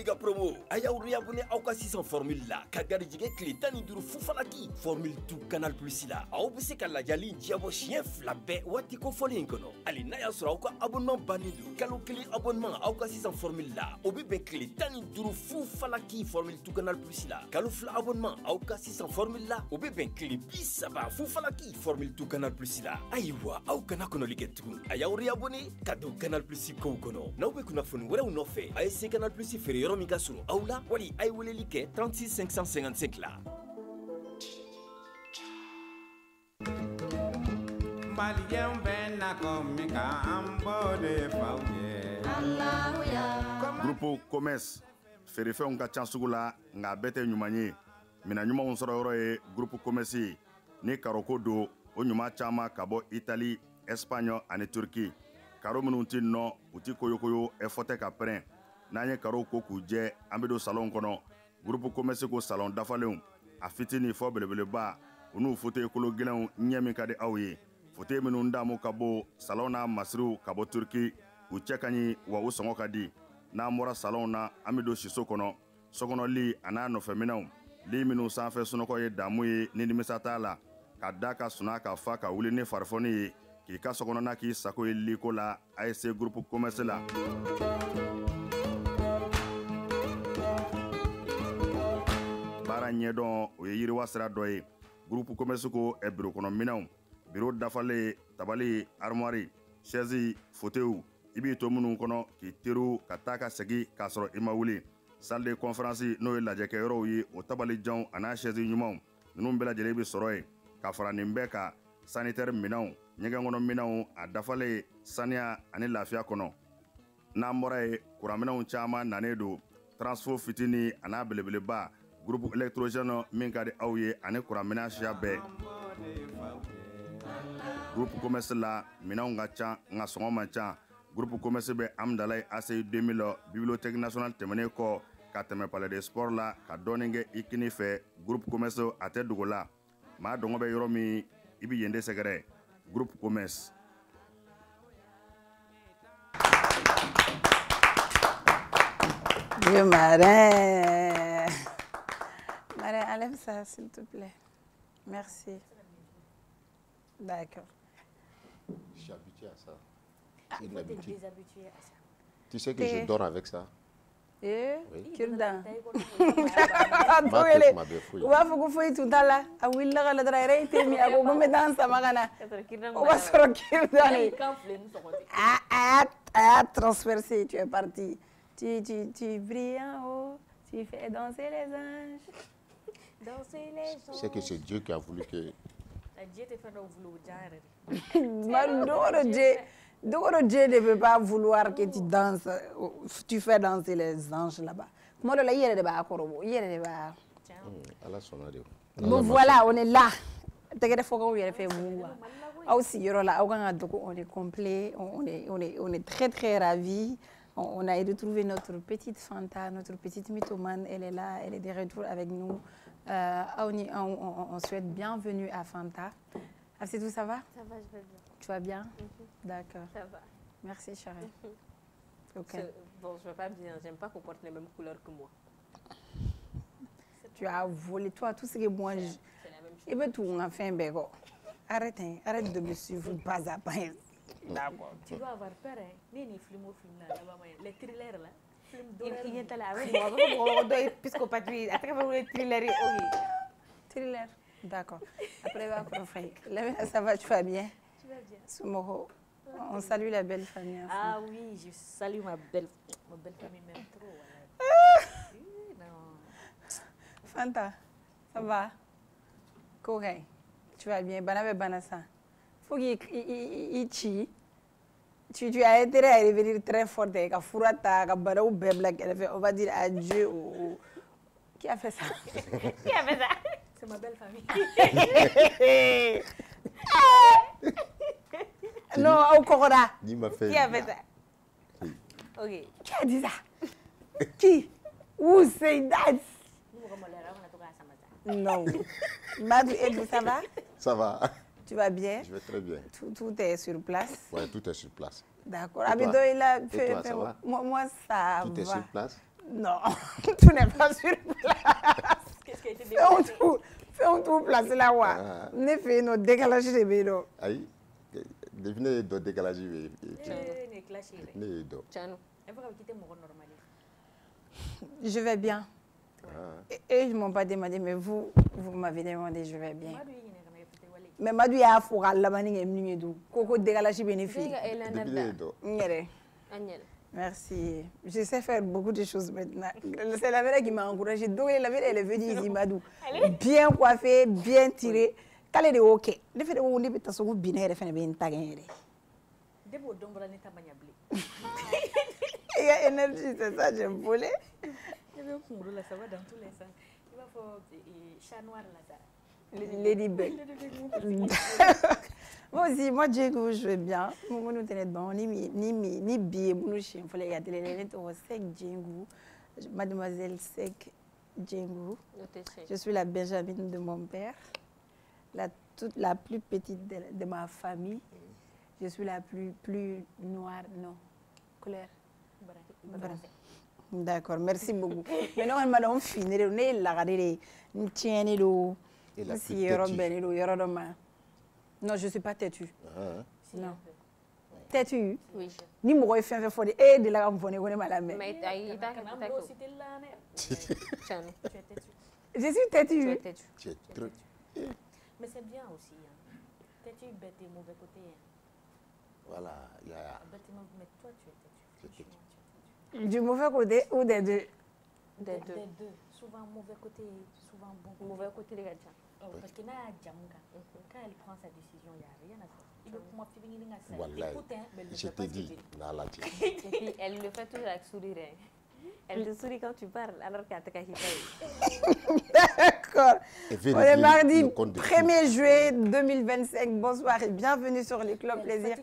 méga promo. Aya ou abonné à 600 formule là. Kagari jige klitani duru fufalaki. Formule tout Canal Plus là. Aou bise kala jali diabo chien flabé wati ko foli inkono. Ali na ya sura ko abonnement banidu. Kalo kili abonnement à 600 formule là. Obi be klitani duru fufalaki formule tout Canal Plus là. Kalo fla abonnement à 600 formule là. Obi be klipi saba fufalaki formule tout Canal Plus là. Ayiwa au kana kono ligetu. Aya ou abonné kado Canal Plus ko kono. Na obi kuna fonu wala uno fait. Aya Canal Plus fere yoro mi kasuro. Aula wali ay wele like 36 555 là. Groupe Commerce fere fe ka ca sugu la nga bete ɲumanye mina ɲumanw sɔrɔ yɔrɔ ye groupe Commerce ni karoko do o ɲuma caaman ka bɔ Italie, Espagne ani Turquie. Karo minnu ti nɔ u ti koyokoyo ɛfɔtɛ ka pɛrɛn n'an ye karo ko k'u jɛ an bɛ don salon kɔnɔ groupe Commerce ko salon dafalenw a fitini fɔ belebeleba u n'u fauteuil kolo gɛlɛnw ɲɛ min ka di aw ye fauteuil minnu damu ka bɔ salon n'a masiriw ka bɔ Turquie u cɛ ka ɲi wa u sɔngɔ ka di n'an bɔra salon na an bɛ don siso kɔnɔ sokɔnɔli a n'a nɔfɛminɛw li minnu sanfɛ sunɔgɔ ye damu ye ni nimisa t'a la ka da ka suna ka fa ka wuli ni farifoni ye k'i ka sokɔnɔna k'i sago ye liko la ASC groupe Commerce la. Baara ɲɛdɔn o ye yiriwa sira dɔ ye groupe Commerce ko biro kɔnɔ minɛnw biro dafalen tabali armoire chaise fauteuil i b'i to minnu kɔnɔ k'i teriw ka taa ka segin k'a sɔrɔ i ma wuli salle de conférence n'o ye lajɛkɛyɔrɔw ye o tabali janw a n'a chaise ɲumanw ninnu bɛɛ lajɛlen bɛ sɔrɔ yen ka fara nin bɛɛ kan sanitaire minɛnw ɲɛgɛn kɔnɔ minɛnw a dafalen saniya ani lafiya kɔnɔ n'an bɔra ye kuranminɛnw caman nanen don transfo fitini a n'a belebeleba groupe électrogène min ka di aw ye ani kuranminɛn siya bɛɛ groupe Commerce la minɛnw ka ca nka sɔngɔ man ca groupe Commerce bɛ Amdalaye ACI 2000 bibliothèque nationale tɛmɛnen kɔ ka tɛmɛ palais de sport la ka dɔɔnin kɛ i kini fɛ groupe Commerce a tɛ dogo la maa dɔngɔ bɛ yɔrɔ min i bɛ yen de sɛgɛrɛ groupe Commerce. Dieu marin. Marin, enlève ça s'il te plaît. Merci. D'accord. Je suis habitué à ça. Il faut être déshabitué à ça. Tu sais que je dors avec ça. Eh, oui. Kirdan. U b'a fɔ ko foyi tun t'a la a wulila ka ladara yɛrɛ tɛ min a ko ko n bɛ taa n sama ka na o b'a sɔrɔ Kirdan ye a y'a transpercé tu es parti tu brilles en haut tu fais danser les anges danser les anges. C'est que c'est Dieu qui a voulu que Dieu te fait vouloir Dieu ne veut pas vouloir que tu danses, tu fais danser les anges là-bas. Bon voilà, on est là. Aussi, on est complet, on est très très ravis. On a retrouvé notre petite Fanta, notre petite mythomane. Elle est là, elle est de retour avec nous. On souhaite bienvenue à Fanta. C'est tout, ça va? Ça va, je vais bien. Tu vas bien? D'accord. Ça va. Merci, chérie. Ok. Bon, je ne vais pas bien, j'aime pas qu'on porte les mêmes couleurs que moi. Tu as volé, toi, tout ce que moi, je... Et bien, tout, on a fait un bégo. Arrête, hein, arrête de me suivre pas à pas. D'accord. Tu dois avoir peur, hein. Les thrillers, là. Il est là, avec puisqu'opatrie, à travers les thrillers, Thriller. D'accord. Après, ça va, tu vas bien? Tu vas bien. Soumoro, on salue la belle famille. Ah oui, je salue ma belle famille même trop. Fanta, ça va? Correct. Tu vas bien? Banabe Banassa. Faut qu'il chie. Tu as intérêt à revenir très fort. On va dire adieu au... Qui a fait ça? Qui a fait ça? C'est ma belle famille. Non, au Corona. Qui a fait ça? Ok. Qui a dit ça? Qui? Who say that? Non. Badou, Edou, ça va? Ça va. Tu vas bien? Je vais très bien. Tout est sur place? Oui, tout est sur place. D'accord. Abido, il a fait... ça va? Moi, ça va. Tout est sur place? Non, tout n'est pas sur place. Qu'est-ce qui a été Fais un tour place là, ouais. Ne fais nos décalage de vélo. Aïe, devinez de décalage. Je vais bien. Et ils ne m'ont pas demandé, mais vous m'avez demandé, je vais bien. Mais Madou y'a fou à la manière de Coco décalage bénéfique. Merci. Je sais faire beaucoup de choses maintenant. C'est la vérité qui m'a encouragée. Donc, la vérité, elle est venue ici, Madou. Bien coiffée, bien tirée. Qu'elle est OK. Le fait de vous dire que vous avez bien fait, vous avez bien. Il y a énergie, c'est ça, j'aime voler. Ça va dans tous les sens. Il va faire chat noir là. Ladybug. Moi aussi, moi, Django, je vais bien. Moi, nous tenons bon, ni billet, nous chien, faut les garder les lettres au sec Django. Mademoiselle Sec Django. Je suis la Benjamine de mon père, la plus petite de ma famille. Je suis la plus noire, non, claire. D'accord, merci beaucoup. Maintenant, on m'a fini, on est là, on tient les lots. Non, je ne suis pas têtue. Non. Têtue? Oui. Ni moi, je fais un et de la ramponner, on est mal à la mais je suis têtue. Mais c'est bien aussi. Têtue, bête et mauvais côté. Voilà, il y a. Mais toi, tu es têtue. Du mauvais côté ou des deux? Des deux. Souvent mauvais côté, souvent bon côté. Mauvais côté, les gars. Parce que quand elle prend sa décision, il n'y a rien à faire. Il veut comment faire. Écoute, je te dis, et puis elle le fait toujours avec sourire. Elle te sourit quand tu parles, alors qu'elle t'a quitté. D'accord. On est mardi 1er juillet 2025. Bonsoir et bienvenue sur les Clubs Plaisir.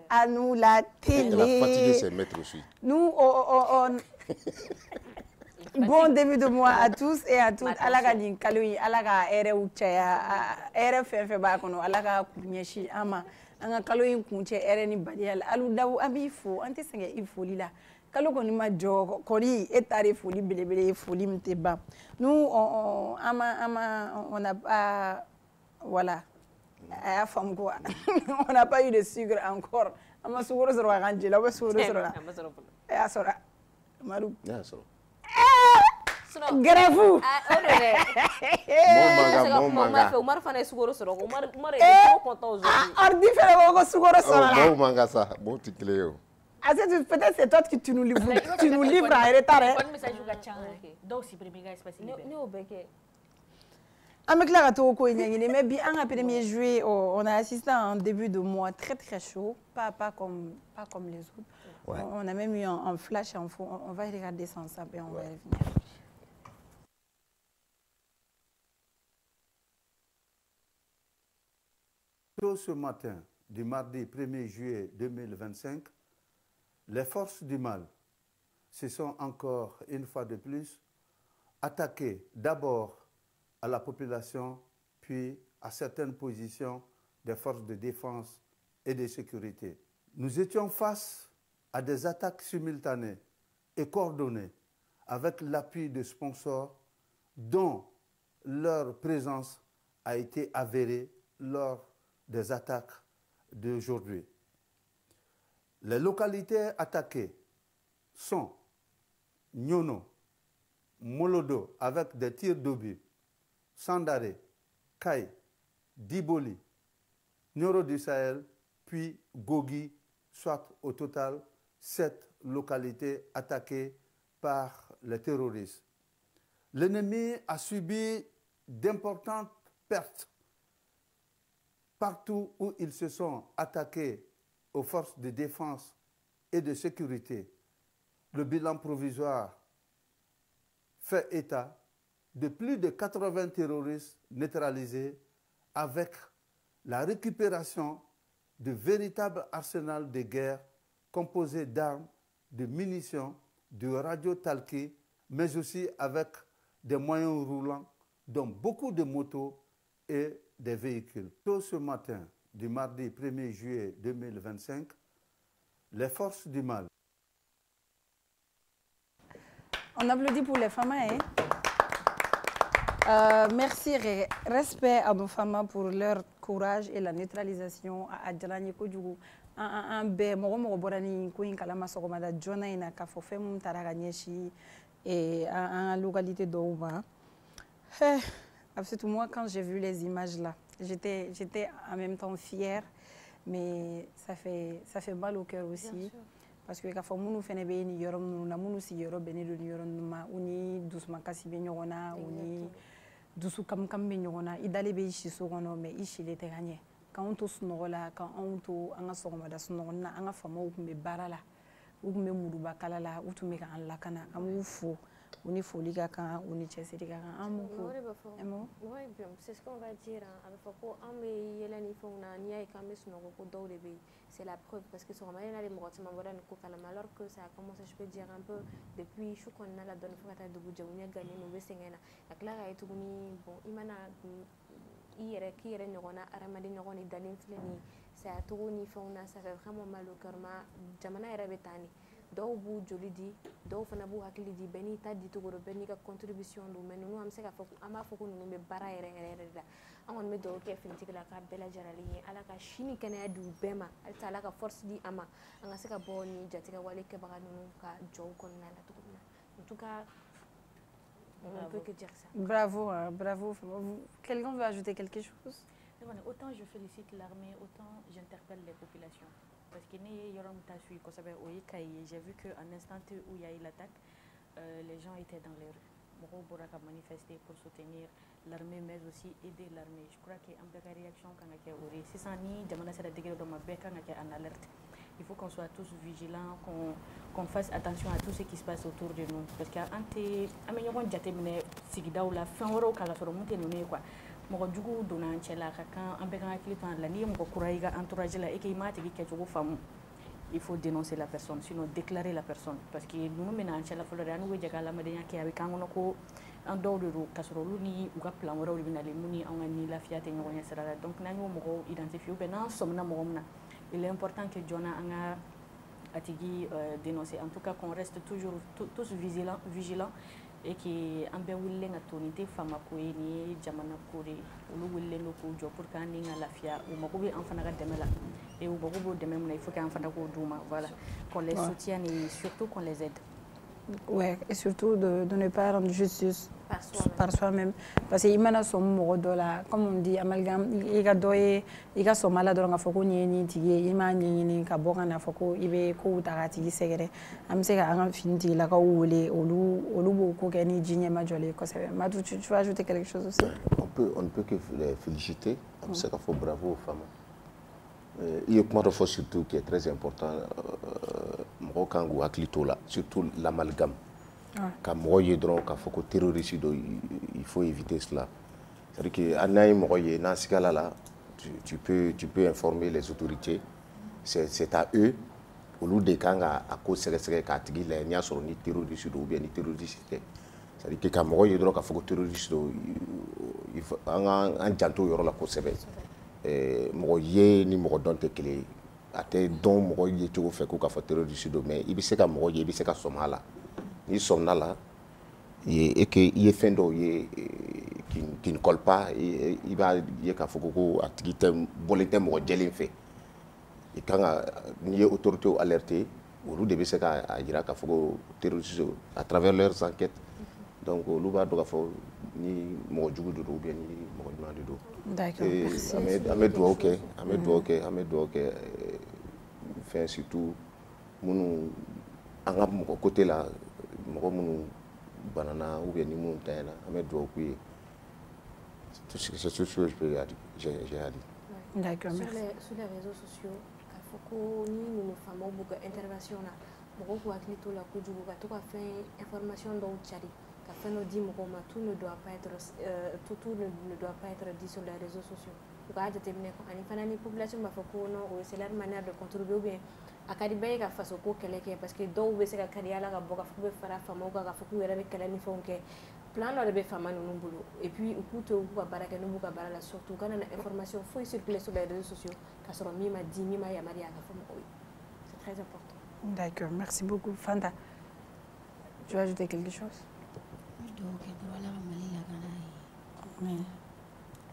À nous, la télé. Elle a fatigué ses maîtres aussi. Nous, bon début de mois à tous et à toutes. Alaga din kaloyi, alaga ere uchaya, ere fenfe ba kono, alaga kunyeshi ama. Anga kaloyi kunche ere ni badial. Alu dawu abi fo, ante senge ifoli la. Kalo koni ma jo, koni etare foli belebele foli mteba. Nous, on n'a pas, voilà, on n'a pas eu de sucre encore. Ama sugoro soro kanji, la ba sugoro soro la. Ya soro. Maru. Ya soro. Grève-vous. Omar fana sugoro soro. Omar est trop content aujourd'hui. Ordi fait le sugoro soro là. Bon manga ça, bon ticléo. Peut-être c'est toi qui tu nous livres en retard. Donc si premier gars espace libre. Ni au béquet. Avec la râteau mais bien en 1er juillet, on a assisté à un début de mois très très chaud, pas comme les autres. Ouais. On a même eu un flash info. On va regarder ça ensemble et on va revenir. Tôt ce matin du mardi 1er juillet 2025, les forces du mal se sont encore une fois de plus attaquées d'abord à la population, puis à certaines positions des forces de défense et de sécurité. Nous étions face à des attaques simultanées et coordonnées avec l'appui de sponsors dont leur présence a été avérée lors des attaques d'aujourd'hui. Les localités attaquées sont Nyono, Molodo avec des tirs d'obus, Sandare, Kai, Diboli, Nyoro du Sahel, puis Gogi, soit au total 7 localités attaquées par les terroristes. L'ennemi a subi d'importantes pertes partout où ils se sont attaqués aux forces de défense et de sécurité. Le bilan provisoire fait état de plus de 80 terroristes neutralisés avec la récupération de véritables arsenals de guerre composés d'armes, de munitions, de radiotalqués, mais aussi avec des moyens roulants, dont beaucoup de motos et des véhicules. Tôt ce matin, du mardi 1er juillet 2025, les forces du mal. On applaudit pour les femmes, hein? Merci, respect à nos femmes pour leur courage et la neutralisation à Djalani Kodjougou. Un bé, mon borani, Kouin Kalama Soromada, Jonaina, Kafofem, Taraganyeshi, et en localité d'Ouma. Absolument, moi, quand j'ai vu les images là, j'étais en même temps fière, mais ça fait mal au cœur aussi. Parce que quand on fait des choses, on a si yoro beni do yoro numa uni doucement kasi be nyona uni doucement kam be nyona idale be ishi so gono mais ishi le teganye quand on to sunola quand on to anga sogoma da sunona anga fama u me barala u me muruba kala la u to me kan la kana amu fo uni foliga kan uni chesiri kan amu ko emo ouais bien c'est ce qu'on va dire avec foko amé yelani fona ni ay kamé sunogo ko dawde be c'est la preuve parce que sur Romain les morts ma voilà ko kala alors que ça a commencé je peux dire un peu depuis je qu'on a la donne fata de budja unya gagné no be sengena aklara ay tuguni bon imana ire qui ire nyona aramadi nyoni dalin fleni ça a tuguni fona ça fait vraiment mal au cœur ma jamana ira betani dɔw b'u joli di dɔw fana b'u hakili di bɛɛ n'i ta di cogo dɔ bɛɛ n'i ka contribution don mais ninnu an bɛ se k'a fɔ an b'a fɔ ko ninnu bɛ baara yɛrɛ yɛrɛ de la an kɔni bɛ dugawu kɛ finitigi la k'a bɛɛ lajɛlen ye ala ka sini kɛnɛya di u bɛɛ ma halisa ala ka force di an ma an ka se ka bɔ ni jatigɛ wale kɛbaga ninnu ka jɔw kɔnɔna la cogo min na en tout cas on ne peut que dire ça. Bravo, bravo. Quelqu'un veut ajouter quelque chose? Autant je félicite l'armée, autant j'interpelle les populations. Parce que j'ai vu qu'en instant où il y a eu l'attaque, les gens étaient dans les rues. Moro Boraka manifesté pour soutenir l'armée, mais aussi aider l'armée. Je crois qu'il y a une réaction quand il y a eu. Si ça n'y est, en alerte. Il faut qu'on soit tous vigilants, qu'on fasse attention à tout ce qui se passe autour de nous. Parce qu'il y a un peu mɔgɔ jugu donna an cɛ la ka kan an bɛɛ kan hakili to an la n'i ye mɔgɔ kura i ka entourage la et que i m'a tigi kɛcogo faamu il faut dénoncer la personne sinon déclarer la personne parce que ninnu bɛna an cɛ la fɔlɔ de an n'u bɛ jɛ ka adamadenya kɛ a bɛ k'an kɔnɔ ko an dɔw de don k'a sɔrɔ olu ni u ka plan wɛrɛw de bɛ nalen mun ni anw ka ni lafiya tɛ ɲɔgɔn ɲɛ sira la donc n'an y'o mɔgɔw identifier ou bien n'an sɔmina mɔgɔ min na il est important que joona an ka a tigi dénoncer en tout cas qu'on reste toujours tous vigilants et que an bɛɛ wulilen ka to nin tɛ fama ko ye nin ye jamana ko de olu wulilen don k'u jɔ pour que an ni ka lafiya u mago bɛ an fana ka dɛmɛ la et u mago b'o dɛmɛ min na il faut qu'an fana k'o d'u ma voilà qu'on les soutienne et surtout qu'on les aide. Ouais, et surtout de ne pas rendre justice par soi-même. Parce que imana son mɔgɔ dɔ la, comme on dit, amalgame, i ka dɔ ye, i ka sɔn ma la dɔrɔn k'a fɔ ko nin ye nin tigi ye, i m'a ɲɛɲini ka bɔ ka na fɔ ko i bɛ kow ta k'a tigi sɛgɛrɛ. An bɛ se ka an ka finitigilakaw wele, olu b'o ko kɛ ni ji ɲɛma jɔlen kosɛbɛ. Matou, tu veux ajouter quelque chose aussi? On ne peut que les féliciter. On bɛ se k'a fɔ bravo aux femmes. Il y a kuma dɔ fɔ surtout qui est très important. Mɔgɔw kan k'u hakili t'o la, surtout l'amalgame. Ka mɔgɔ ye dɔrɔn k'a fɔ ko terroriste do, il faut éviter cela. C'est-à-dire que an n'a ye mɔgɔ ye n'a sigala la, tu peux informer les autorités. C'est à eux, olu de kan ka a ko sɛgɛsɛgɛ k'a tigi lajɛ n'i y'a sɔrɔ ni terroriste do ou bien ni terroriste tɛ. C'est-à-dire que ka mɔgɔ ye dɔrɔn k'a fɔ ko terroriste do, an janto yɔrɔ la kosɛbɛ. Mɔgɔ ye ni mɔgɔ dɔn tɛ kelen ye. A tɛ dɔn mɔgɔ ye cogo fɛ ko k'a fɔ terroriste do, mais i bɛ se ka mɔgɔ ye i bɛ se ka sɔm'a la. N'i sɔmina la et que i ye fɛn dɔw ye qui ne colle pas, i b'a ye k'a fɔ ko a tigi bɔlen tɛ mɔgɔ jɛlen fɛ. I kan ka n'i ye autorités alerter olu de bɛ se k'a jira k'a fɔ ko terroriste à travers leurs enquêtes. Donc olu b'a dɔn k'a fɔ ni mɔgɔ jugu de don ou bien ni mɔgɔ ɲuman de don. D'accord, merci. An bɛ dugawu kɛ fɛn surtout minnu an ka mɔgɔ côté la mɔgɔ minnu banana ou bien ni minnu tanyana an bɛ dugawu k'u ye. C'est tout ce que j'ai à dire. D'accord, merci. Sur les réseaux sociaux k'a fɔ ko ni ninnu faamaw b'u ka intervention na mɔgɔw k'u hakili t'o la kojugu ka to ka fɛn information dɔw cari ka fɛn dɔ di mɔgɔw ma tout ne doit pas être dit sur les réseaux sociaux. U k'a jateminɛ ani fana ni population b'a fɔ ko non c'est leur manière de contribuer ou bien a ka di bɛɛ ye ka faso ko kɛlɛ kɛ parce que dɔw bɛ se ka kari ala ka bɔ k'a fɔ k'u bɛ fara faamaw kan k'a fɔ k'u yɛrɛ bɛ kɛlɛ ni fɛnw kɛ plan dɔ de bɛ faama ninnu bolo et puis u k'u to u k'u ka baara kɛ n'u b'u ka baara la surtout u kana na information foyi circuler sur les réseaux sociaux k'a sɔrɔ min ma di min ma yamaruya ka fɔ mɔgɔw ye c'est très important. D'accord, merci beaucoup Fanta. Tu veux ajouter quelque chose?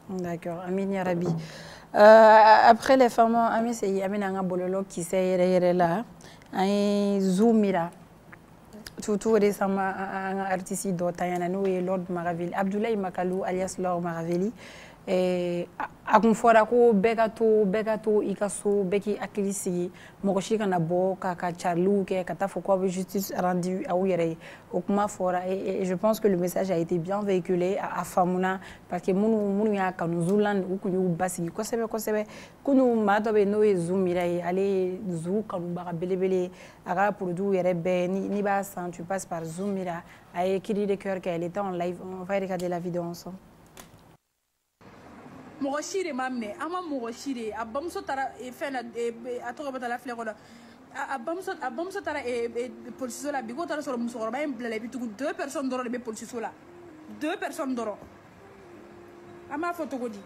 D'accord, Amin Yarabi. Après les femmes, Amin c'est Amin Bololo qui s'est là. Un zoomira. Tout récemment, un artiste d'Otayana, nous et Lord Maravili, Abdoulaye Makalou alias Lord Maravili. A kun fɔra ko bɛɛ ka to i ka so bɛɛ k'i hakili sigi mɔgɔ si kana bɔ ka cariliw kɛ ka taa fɔ k'aw bɛ justice rendu aw yɛrɛ ye o kuma fɔra et je pense que le message a été bien véhiculé a faamuna parce que minnu y'a kanu Zulan u kun y'u basigi kosɛbɛ kosɛbɛ kunu maa dɔ bɛ yen n'o ye Zu Mira ye ale ye Zu kanubaga belebele a ka produit yɛrɛ bɛɛ n'i b'a san tu passes par Zu Mira a ye cri de cœur kɛ elle était en live on va regarder la vidéo ensemble. mɔgɔ si de ma minɛ an ma mɔgɔ si de a bamuso taara fɛn na a tɔgɔ bɛ taa la filɛ kɔnɔ a bamuso taara polisiso la bi k'o taara sɔrɔ musokɔrɔba in bilala i bi tugu 2 personnes dɔrɔn de bɛ polisiso la 2 personnes dɔrɔn an b'a fɔ cogo di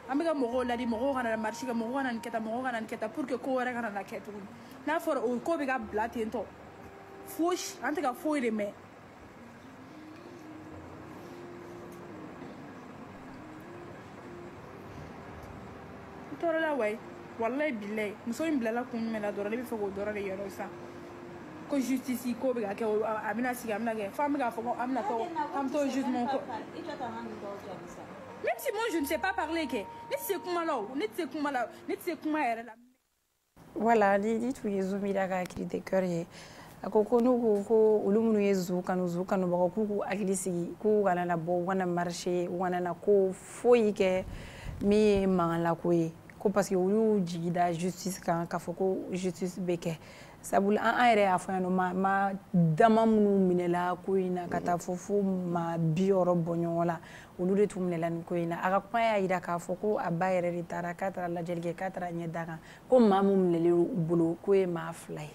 an bɛ ka mɔgɔw ladi mɔgɔw kana na marche kɛ mɔgɔw kana nin kɛ tan mɔgɔw kana nin kɛ tan pour que ko wɛrɛ kana na kɛ tuguni n'a fɔra o ko bɛ ka bila ten tɔ fosi an tɛ ka foyi de mɛn. Torala way wallahi billahi muso in bilala kun mena dɔrɔn ne bɛ fɛ k'o dɔrɔn de yɔrɔ san ko justice ko bɛ ka kɛ a bɛna sigi a bɛna kɛ fo an bɛ k'a fɔ ko an bɛna to an bɛ to jugement ko même si moi je ne sais pas parler kɛ ne tɛ se kuma la o ne tɛ se kuma la ne tɛ se kuma yɛrɛ la. Voilà ni tun ye Zu Mira ka cri de cœur ye a ko ko n'u ko ko olu minnu ye Zu kanubagaw k'u k'u hakili sigi k'u kana na bɔ u kana marcher u kana na ko foyi kɛ min ye mankanlako ye. Ko parce que olu jigida justice kan k'a fɔ ko justice bɛ kɛ sabula an yɛrɛ y'a fɔ yan nɔ ma dama minnu minɛla ko in na ka taa fo ma 60 bɔ ɲɔgɔn la olu de tun minɛla nin ko in na a ka kuma y'a jira k'a fɔ ko a ba yɛrɛ de taara k'a taara lajɛli kɛ k'a taara ɲɛ da kan ko maa min minɛlen u bolo ko ye maa 2 ye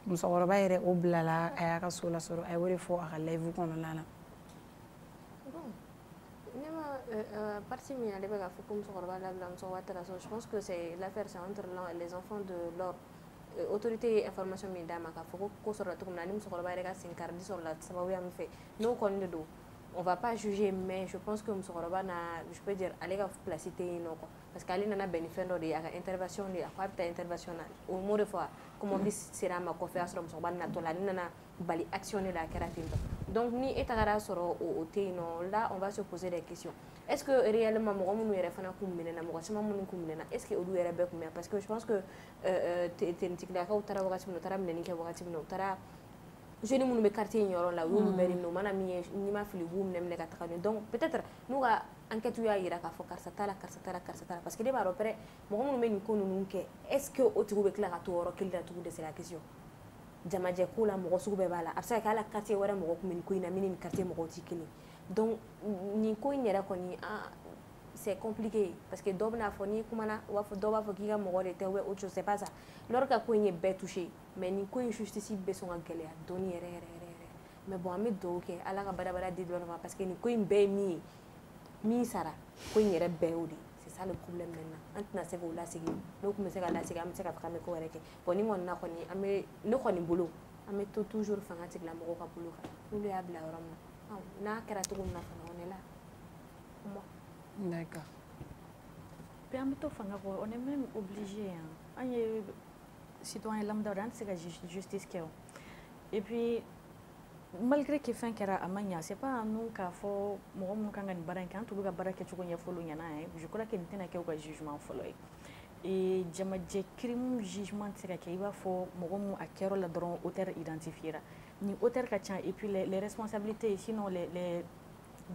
musokɔrɔba yɛrɛ o bilala a y'a ka so lasɔrɔ a y'o de fɔ a ka live kɔnɔna na. Partie minale bɛ ka fɔ ko musokɔrɔba labila musokɔrɔba taara so je pense que c'est l'affaire c'est entre les enfants de leur autorité information min d'a ma k'a fɔ ko sɔrɔla cogo min na ni musokɔrɔba yɛrɛ ka sen karidi sɔrɔla sababuya min fɛ n'o kɔni de don on va pas juger mais je pense que musokɔrɔba na je peux dire ale ka place tɛ yen nɔ quoi parce que ale nana bɛn ni fɛn dɔ de ye a ka intervention de a ko a bɛ taa intervention na o mot de fois comme mobili sera a ma kɔfɛ a sɔrɔ musokɔrɔba natɔ la ale nana bali action de la a kɛra ten tɔ donc ni e tagara sɔrɔ o tɛ yen nɔ là on va se poser des questions est-ce que réellement mɔgɔ minnu yɛrɛ fana kun minɛna mɔgɔ caman minnu kun minɛna est-ce que olu yɛrɛ bɛɛ kun minɛ parce que je pense que tenitigilakaw taara wagati min na u taara minɛni kɛ wagati min na u taara jeunes minnu bɛ quartier in yɔrɔ la u y'olu bɛɛ de minɛ u mana min ye n'i ma fili u b'u minɛ ka taga n'u ye donc peut-être n'u ka enquête y'a jira k'a fɔ karisa t'a la karisa t'a la karisa t'a la parce que ne b'a dɔn pɛrɛ mɔgɔ minnu bɛ nin ko ninnu kɛ est-ce que o tigiw bɛ tila ka to yɔrɔ kelen na tugun de c'est la question jamajɛ ko la mɔgɔ sugu bɛɛ b'a la a bɛ se ka kɛ hali quartier wɛrɛ mɔgɔ kun bɛ nin ko in na min ni nin quartier mɔgɔw tɛ kelen donc nin ko in yɛrɛ kɔni c'est compliqué parce que dɔw bɛna fɔ n'i kumana dɔw b'a fɔ k'i ka mɔgɔ de tɛ ou autre chose c'est pas ça leur ka ko in ye bɛɛ touché mais nin ko in justice bɛ sɔn ka gɛlɛya dɔɔni yɛrɛ yɛrɛ yɛrɛ mais bon an bɛ dugawu kɛ ala ka badabada di dɔrɔn ma parce que nin ko in bɛɛ ye min ye min sara ko in yɛrɛ bɛɛ y'o de c'est ça le problème maintenant an tɛna se k'o lasigi n'o tun bɛ se ka lasigi an bɛ se ka fɔ k'an bɛ ko wɛrɛ kɛ bon ni kɔni na kɔni an bɛ ne kɔni bolo an bɛ to toujours fanga tigilamɔgɔw ka bolo kan n'olu y'a bila yɔrɔ min na n'a kɛra cogo min na fana on est là d'accord puis an bɛ to fanga kɔ on est même obligé an ye citoyen lambda an tɛ se ka justice kɛ o et puis malgré que fɛn kɛra a ma ɲa c'est pas à nous k'a fɔ mɔgɔ minnu kan ka nin baara in kɛ an t'olu ka baara kɛcogo ɲɛfɔ olu ɲɛna je crois que nin tɛna kɛ u ka jugement fɔlɔ ye jamajɛ crime jugement tɛ se ka kɛ i b'a fɔ mɔgɔ min a kɛr'o la dɔrɔn auteur identifiera ni auteur ka ca et puis les responsabilités sinon les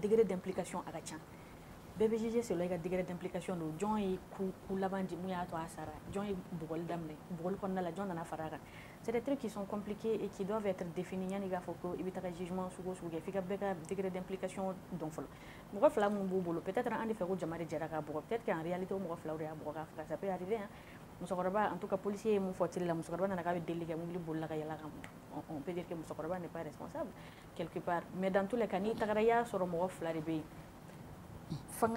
degrés d'implication a ka ca bɛɛ bɛ juger selon i ka degré d'implication don jɔn ye ku laban di mun y'a to a sara jɔn ye bugɔli daminɛ bugɔli kɔnɔna la jɔn nana fara a kan c'est des trucs qui sont compliqués et qui doivent être définis yanni k'a fɔ ko i bɛ taga jugement sugu o sugu kɛ f'i ka bɛɛ ka degré d'implication dɔn fɔlɔ mɔgɔ fila mun b'u bolo peut-être an de fɛ ko jama de jɛra k'a bugɔ peut-être qu'en réalité o mɔgɔ filaw de y'a bugɔ k'a faga ça peut arriver musokɔrɔba en tout cas policier ye mun fɔ télé la musokɔrɔba nana k'a bɛ deli kɛ mobili bolila ka yɛlɛ kan on peut dire que musokɔrɔba n'est pas responsable quelque part mais dans tous les cas n'i tagara i y'a sɔrɔ mɔgɔ fila de bɛ yen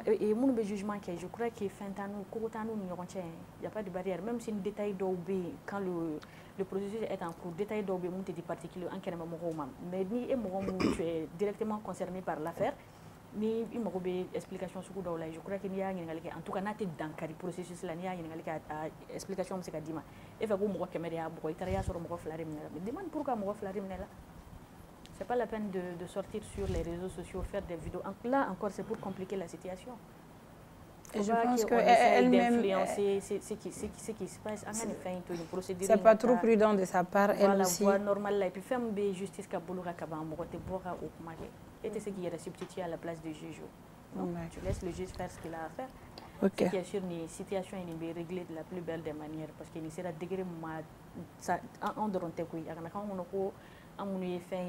et mon jugement que je crois qu'il fait un temps il n'y a pas de barrière, même si un détail d'obé quand le processus est en cours, détail d'obé monte des particules en quelque moment, mais ni tu es directement concerné par l'affaire, ni il m'a une explication sur quoi je crois qu'il y a en tout cas n'a été dans le processus là, il y a une explication c'est qu'à dire, et fait que moi caméra beaucoup, il y a sur moi flarim mais demande pourquoi moi flarim là. C'est pas la peine de sortir sur les réseaux sociaux, faire des vidéos. Là encore, c'est pour compliquer la situation. Et je pense qu'elle-même... d'influencer ce qui se passe. C'est pas trop prudent de sa part, elle aussi. Voilà, normal. Et puis, faire une justice qui a voulu et c'est ce qui est substitué à la place du juge. Tu laisses le juge faire ce qu'il a à faire. Okay. Ce qui est sûr, la situation est réglée de la plus belle des manières. Parce qu'il sera dégré en dehors de amunu fait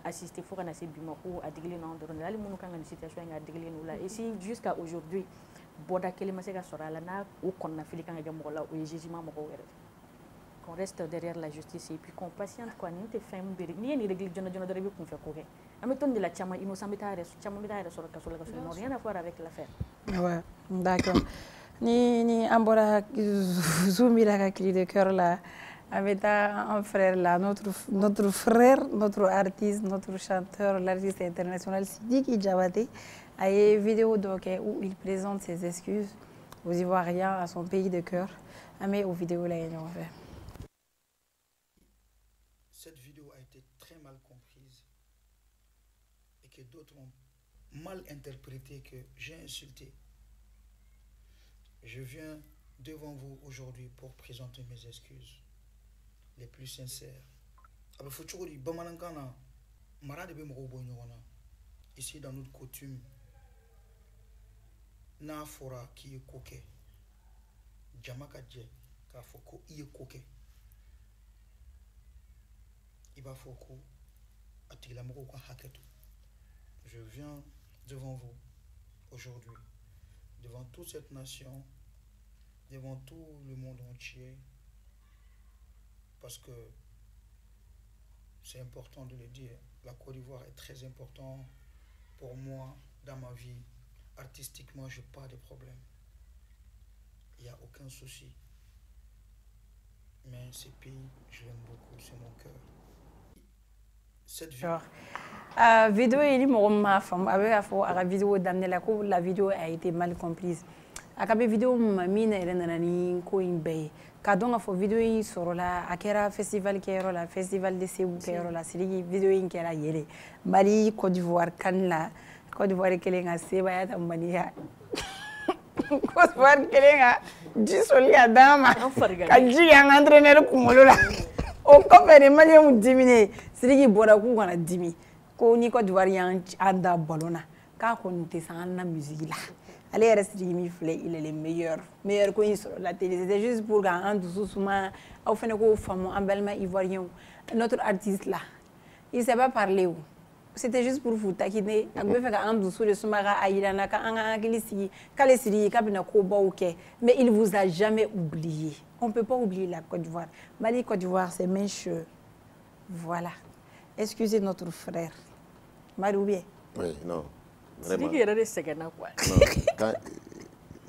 assister faut kana se bimako a digli na ndoro dali munu kanga ni situation nga digli nula et si jusqu'à aujourd'hui boda kelima se ka sorala na o konna fili kanga jamo la o jugement mako wéré qu'on reste derrière la justice et puis qu'on patiente quoi ni te fait mbiri ni ni régler jona jona dara bi kun fe ko ke ameton de la chama innocent bitare sur ka sur la rien à voir avec l'affaire. Ouais, d'accord. Ni ambora zoomira ka cri de cœur là. Avec un frère là, notre frère, notre artiste, notre chanteur, l'artiste international Sidiki Diabaté, a une vidéo donc, où il présente ses excuses aux Ivoiriens, à son pays de cœur. Mais aux vidéos là, il en fait. Cette vidéo a été très mal comprise et que d'autres ont mal interprété que j'ai insulté. Je viens devant vous aujourd'hui pour présenter mes excuses les plus sincères. Ici dans notre coutume, na fora qui est coquet, jamakadje ka foko y est coquet. Iba foko atigla moko kwa haketu. Je viens devant vous aujourd'hui, devant toute cette nation, devant tout le monde entier. Parce que c'est important de le dire, la Côte d'Ivoire est très important pour moi dans ma vie. Artistiquement, je n'ai pas de problème. Il n'y a aucun souci. Mais ce pays, je l'aime beaucoup, c'est mon cœur. Cette vidéo, il m'a fait la vidéo d'amener la vidéo a été mal comprise. La vidéo m'a mis dans ka dɔn ka fɔ vidéo in sɔrɔla a kɛra festival kɛyɔrɔ la festival de Ségou kɛyɔrɔ la Sidiki vidéo in kɛra yɛlɛ Mali Côte d'Ivoire CAN la Côte d'Ivoire kelen ka sebaya ta maniya Côte d'Ivoire kelen ka ji soli ka d'a ma ka ji kɛ an ka entraîneur kunkolo la o kɔfɛ de maliyɛnw dimine Sidiki bɔra k'u kana dimi ko ni Côte d'Ivoire y'an da ballon na k'a kɔni tɛ se an na musique la. Allez, il est le meilleur qu'on sur la télé. C'était juste pour qu'un douce souvent, au fin de compte, femme, un bel ivoirien, notre artiste là, il ne sait pas parler. C'était juste pour vous taquiner. On peut faire un douce de soumara à Irana, mais il ne vous a jamais oublié. On ne peut pas oublier la Côte d'Ivoire. Mali Côte d'Ivoire, c'est mécheux. Voilà. Excusez notre frère. Maroubie. Oui, non. Vraiment.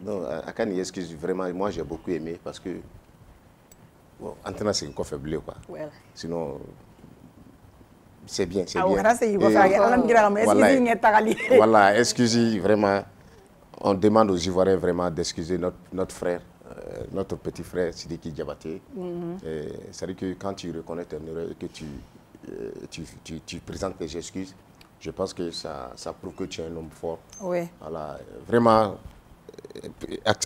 Non, Akani, excuse, vraiment, moi j'ai beaucoup aimé parce que, bon, Antena c'est encore faible, quoi. Voilà. Sinon, c'est bien, c'est bien. Voilà, excusez, vraiment, on demande aux Ivoiriens vraiment d'excuser notre frère, notre petit frère Sidiki Diabaté. C'est-à-dire que quand tu reconnais ton erreur et que tu présentes tes excuses, je pense que ça prouve que tu es un homme fort. Oui. Voilà, vraiment,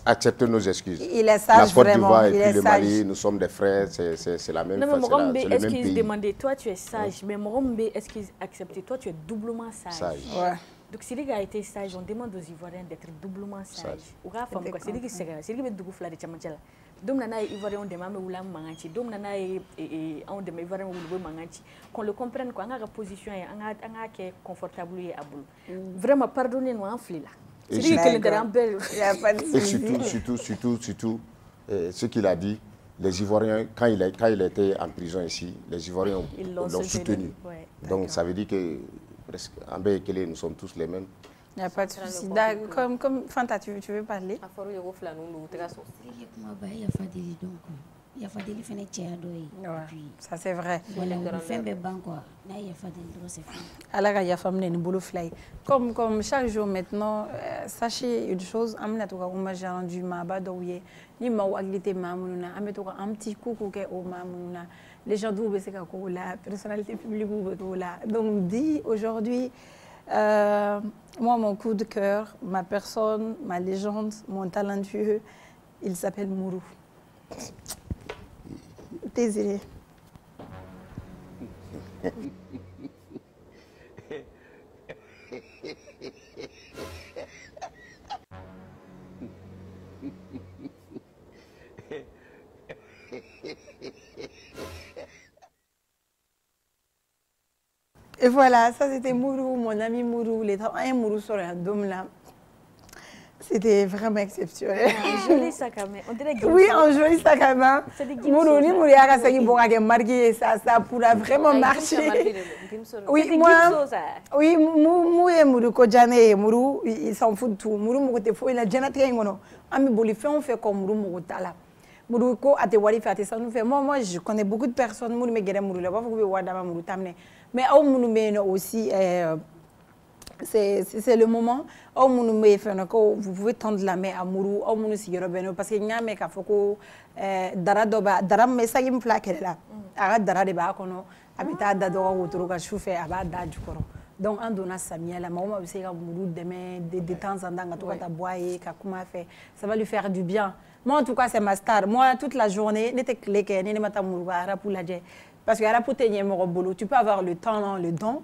accepter nos excuses. Il est sage, la Côte vraiment. Et puis le Mali, nous sommes des frères, c'est la même chose. Non, mais excuse demander, toi tu es sage, mais Morombe, excuse accepter, toi tu es doublement sage. Ouais. Donc si les gars étaient sages, on demande aux Ivoiriens d'être doublement sages. Ou à femme quoi, c'est lui qui veut doubler la de Chamachela. Donc nana Ivoiriens on demande où la manganchi, donc nana on demande Ivoiriens où le manganchi. Qu'on le comprenne quoi, on a la position, on a qui est confortable et aboul. Vraiment pardonnez-nous en flit là. Et surtout, ce qu'il a dit, les Ivoiriens, quand il était en prison ici, les Ivoiriens l'ont soutenu. Ouais, donc ça veut dire que, presque, en Békélé, nous sommes tous les mêmes. Il n'y a pas de souci. Comme Fanta, tu veux parler? Ça c'est vrai. Comme chaque jour maintenant, sachez une chose, un petit coucou les gens doivent se la personnalité publique. Donc dit aujourd'hui, moi mon coup de cœur, ma personne, ma légende, mon talentueux, il s'appelle Mourou. Désolé. Et voilà, ça c'était Mourou, mon ami Mourou, les temps un Mourou sur un dôme là. C'était vraiment exceptionnel. Un joli sac à main. On dirait oui, un joli sac à main. Mourou, ni Mourou, il a marqué ça pourra vraiment marcher. Oui, moi, oui, Mourou et Mourou, Kodjane, Mourou, ils s'en foutent tout. Mourou, Mourou, il a déjà été un ami bolifé, on fait comme Mourou, Mourou, Tala. Mourou, ko a te wari fait ça nous fait. Moi, je connais beaucoup de personnes, Mourou, mais Guéret Mourou, là, vous pouvez voir dans Mourou, tamné. Mais au Mourou, mais aussi, c'est le moment où vous pouvez tendre la main à Mourou, parce qu'il y a un mec qui a fait Daradoba, Daram, mais ça y est, flaque là. Arrête Daradeba, habita Dadora, ou Choufe, Abba Dadjukoro. Donc, en donnant Samia, la maman, c'est que Mourou demain, de temps en temps, à boire, ça va lui faire du bien. Moi, en tout cas, c'est ma star. Moi, toute la journée, parce que tu peux avoir le temps, le don.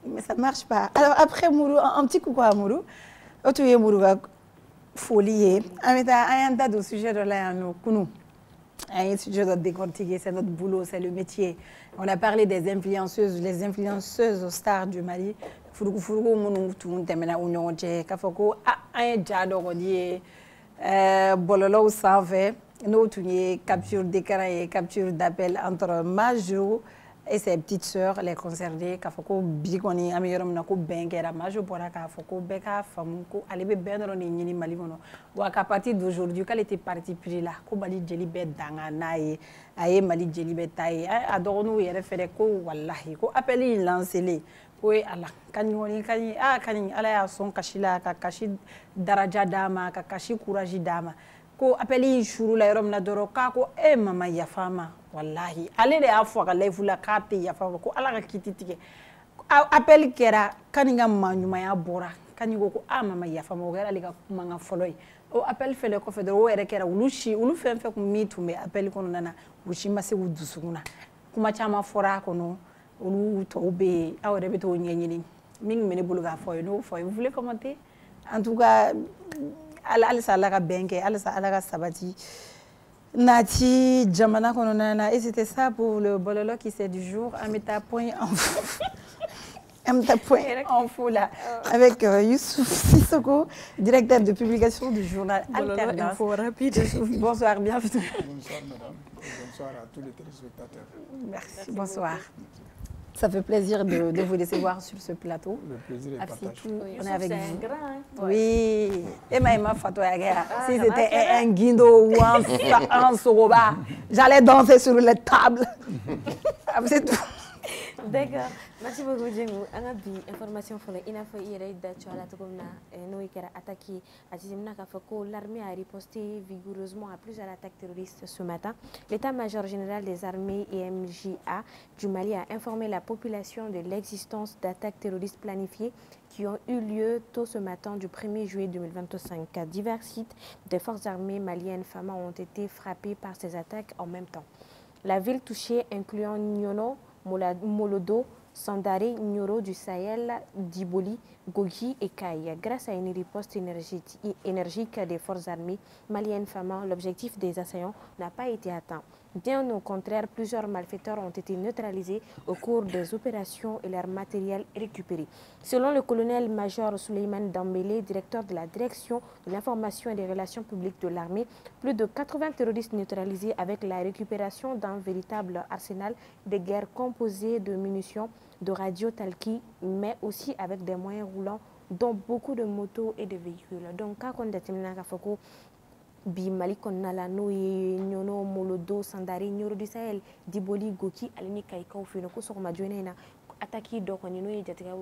Mais ça ne marche pas. Alors après Mourou, un petit coucou à Mourou. Tu es Mourou, folie. Un tas de sujets de là, un sujet de décortiquer, c'est notre boulot, c'est le métier. On a parlé des influenceuses, les influenceuses stars du Mali. Fourou, Mourou, tout le monde t'aime la union, Kafoko, un jado, Bololo, ça fait. Nous, tu es capture d'écran et capture d'appel entre Majou et ses petites sœurs, les concernées, k'a fɔ ko bi kɔni an bɛ yɔrɔ min na ko bɛn kɛra Majo bɔra k'a fɔ ko bɛɛ k'a faamu ko ale bɛ bɛn dɔrɔn de ɲini Mali kɔnɔ wa qu'à partir d'aujourd'hui k'ale tɛ parti pris la ko Mali jeli bɛ danga n'a ye a ye Mali jeli bɛ ta ye a dɔgɔninw yɛrɛ fɛnɛ ko walahi ko appel in lancelen ko ye ala ka ɲɔgɔn ka ɲi ka nin ala y'a sɔn kasi la ka kasi daraja d'a ma ka kasi courage d'a ma ko appel in shuru la yɔrɔ min na dɔrɔn k'a ko mama yafa ma wallahi ale de y'a fɔ a ka live la k'a tɛ yafa ma ko ala ka kiti tigɛ appel kɛra kani ka maɲumanya bɔra kani ko ko mama yafa ma o kɛra ale ka kumakan fɔlɔ ye o appel fɛnɛ kɔfɛ dɔrɔn o yɛrɛ kɛra olu fɛn fɛn min tun bɛ appel kɔnɔna na u si ma se k'u dusukun na kuma caman fɔra a kɔnɔ olu tɔw bɛ yen aw yɛrɛ bɛ t'o ɲɛɲini min tun bɛ ne bolo k'a fɔ ye n'o fɔ ye vous voulez commenter en tout cas alisa ala ka bɛn kɛ alisa ala ka sabati nati jamana kɔnɔna na et c'était ça pour le bololo qui c'est du jour un métapoint en fou là avec Youssouf Sissoko, directeur de publication du journal Alternance. Info rapide. Bonsoir, bienvenue. Bonsoir madame, bonsoir à tous les téléspectateurs. Merci, bonsoir. Ça fait plaisir de vous recevoir sur ce plateau. Le plaisir est partagé. On est avec vous. Grand, hein? Oui. Et Maïma Fatoyaga, si c'était un guindo ou un soroba, j'allais danser sur les tables. C'est tout. D'accord. Merci beaucoup, Djengou. On a vu information sur l'info hier attaqué à l'armée a riposté vigoureusement à plusieurs attaques terroristes ce matin. L'état-major général des armées et MJA du Mali a informé la population de l'existence d'attaques terroristes planifiées qui ont eu lieu tôt ce matin du 1er juillet 2025. Divers sites des forces armées maliennes FAMA ont été frappés par ces attaques en même temps. La ville touchée incluant Nyono, Molodo, Sandare, Nyoro du Sahel, Diboli, Gogi et Kaï. Grâce à une riposte énergique des forces armées maliennes FAMA, l'objectif des assaillants n'a pas été atteint. Bien au contraire, plusieurs malfaiteurs ont été neutralisés au cours des opérations et leur matériel récupéré. Selon le colonel-major Souleymane Dambélé, directeur de la direction de l'information et des relations publiques de l'armée, plus de 80 terroristes neutralisés avec la récupération d'un véritable arsenal de guerre composé de munitions, de radio talki, mais aussi avec des moyens roulants dont beaucoup de motos et de véhicules. Donc, quand on détermine que bi Mali kɔnɔna la n'o ye ɲɔnɔ molodo sandari ɲoro du sahel diboli goki ale ni kayikaw fɛ yen ko sɔgɔma joona in na ataki dɔ kɔni n'o ye jatigɛ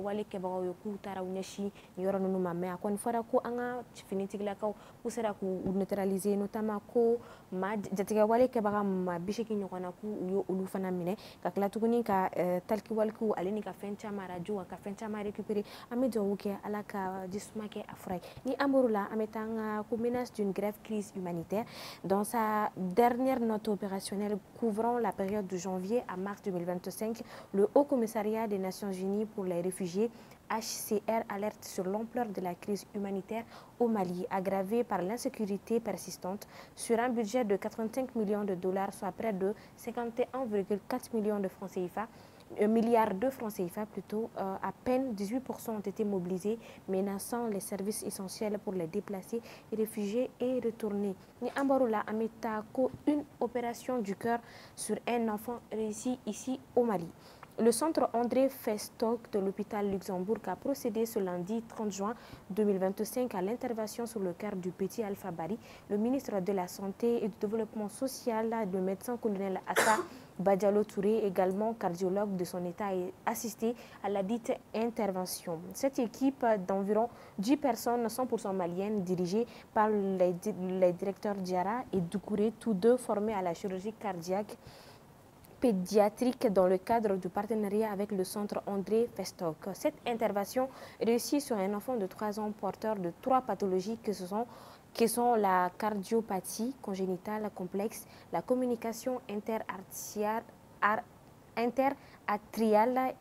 wale kɛbagaw ye k'u taara u ɲɛsin yɔrɔ ninnu ma mais a kɔni fɔra ko an ka finitigilakaw k'u sera k'u neutraliser notamment ko jatigɛ wale kɛbaga ma 80 ɲɔgɔn na k'u ye olu fana minɛ ka tila tuguni ka talikiwalikiw ale ni ka fɛn caman radio ka fɛn caman récupérer an bɛ dugawu kɛ ala ka jisuma kɛ a fura ye ni an bɔr'o la an bɛ taa an ka ko menace d'une grève crise humanitaire dans sa dernière note opérationnelle couvrant la période de janvier à mars 2025 le Haut Commissariat des Nations Unies pour les réfugiés HCR alerte sur l'ampleur de la crise humanitaire au Mali, aggravée par l'insécurité persistante, sur un budget de 85 millions de dollars, soit près de 51,4 millions de francs CFA. Milliards de francs CFA plutôt, à peine 18% ont été mobilisés, menaçant les services essentiels pour les déplacés, réfugiés et retournés. Ni Ambaroula Ametako, une opération du cœur sur un enfant réussi ici au Mali. Le centre André Festock de l'hôpital Luxembourg a procédé ce lundi 30 juin 2025 à l'intervention sur le cœur du petit Alpha Bari. Le ministre de la Santé et du Développement social, le médecin colonel Assa Badialo Touré, également cardiologue de son état, est assisté à la dite intervention. Cette équipe d'environ 10 personnes 100% maliennes dirigée par les directeurs Diara et Doucouré, tous deux formés à la chirurgie cardiaque pédiatrique dans le cadre du partenariat avec le centre André Festock. Cette intervention réussit sur un enfant de 3 ans porteur de 3 pathologies qui sont la cardiopathie congénitale complexe, la communication interatriale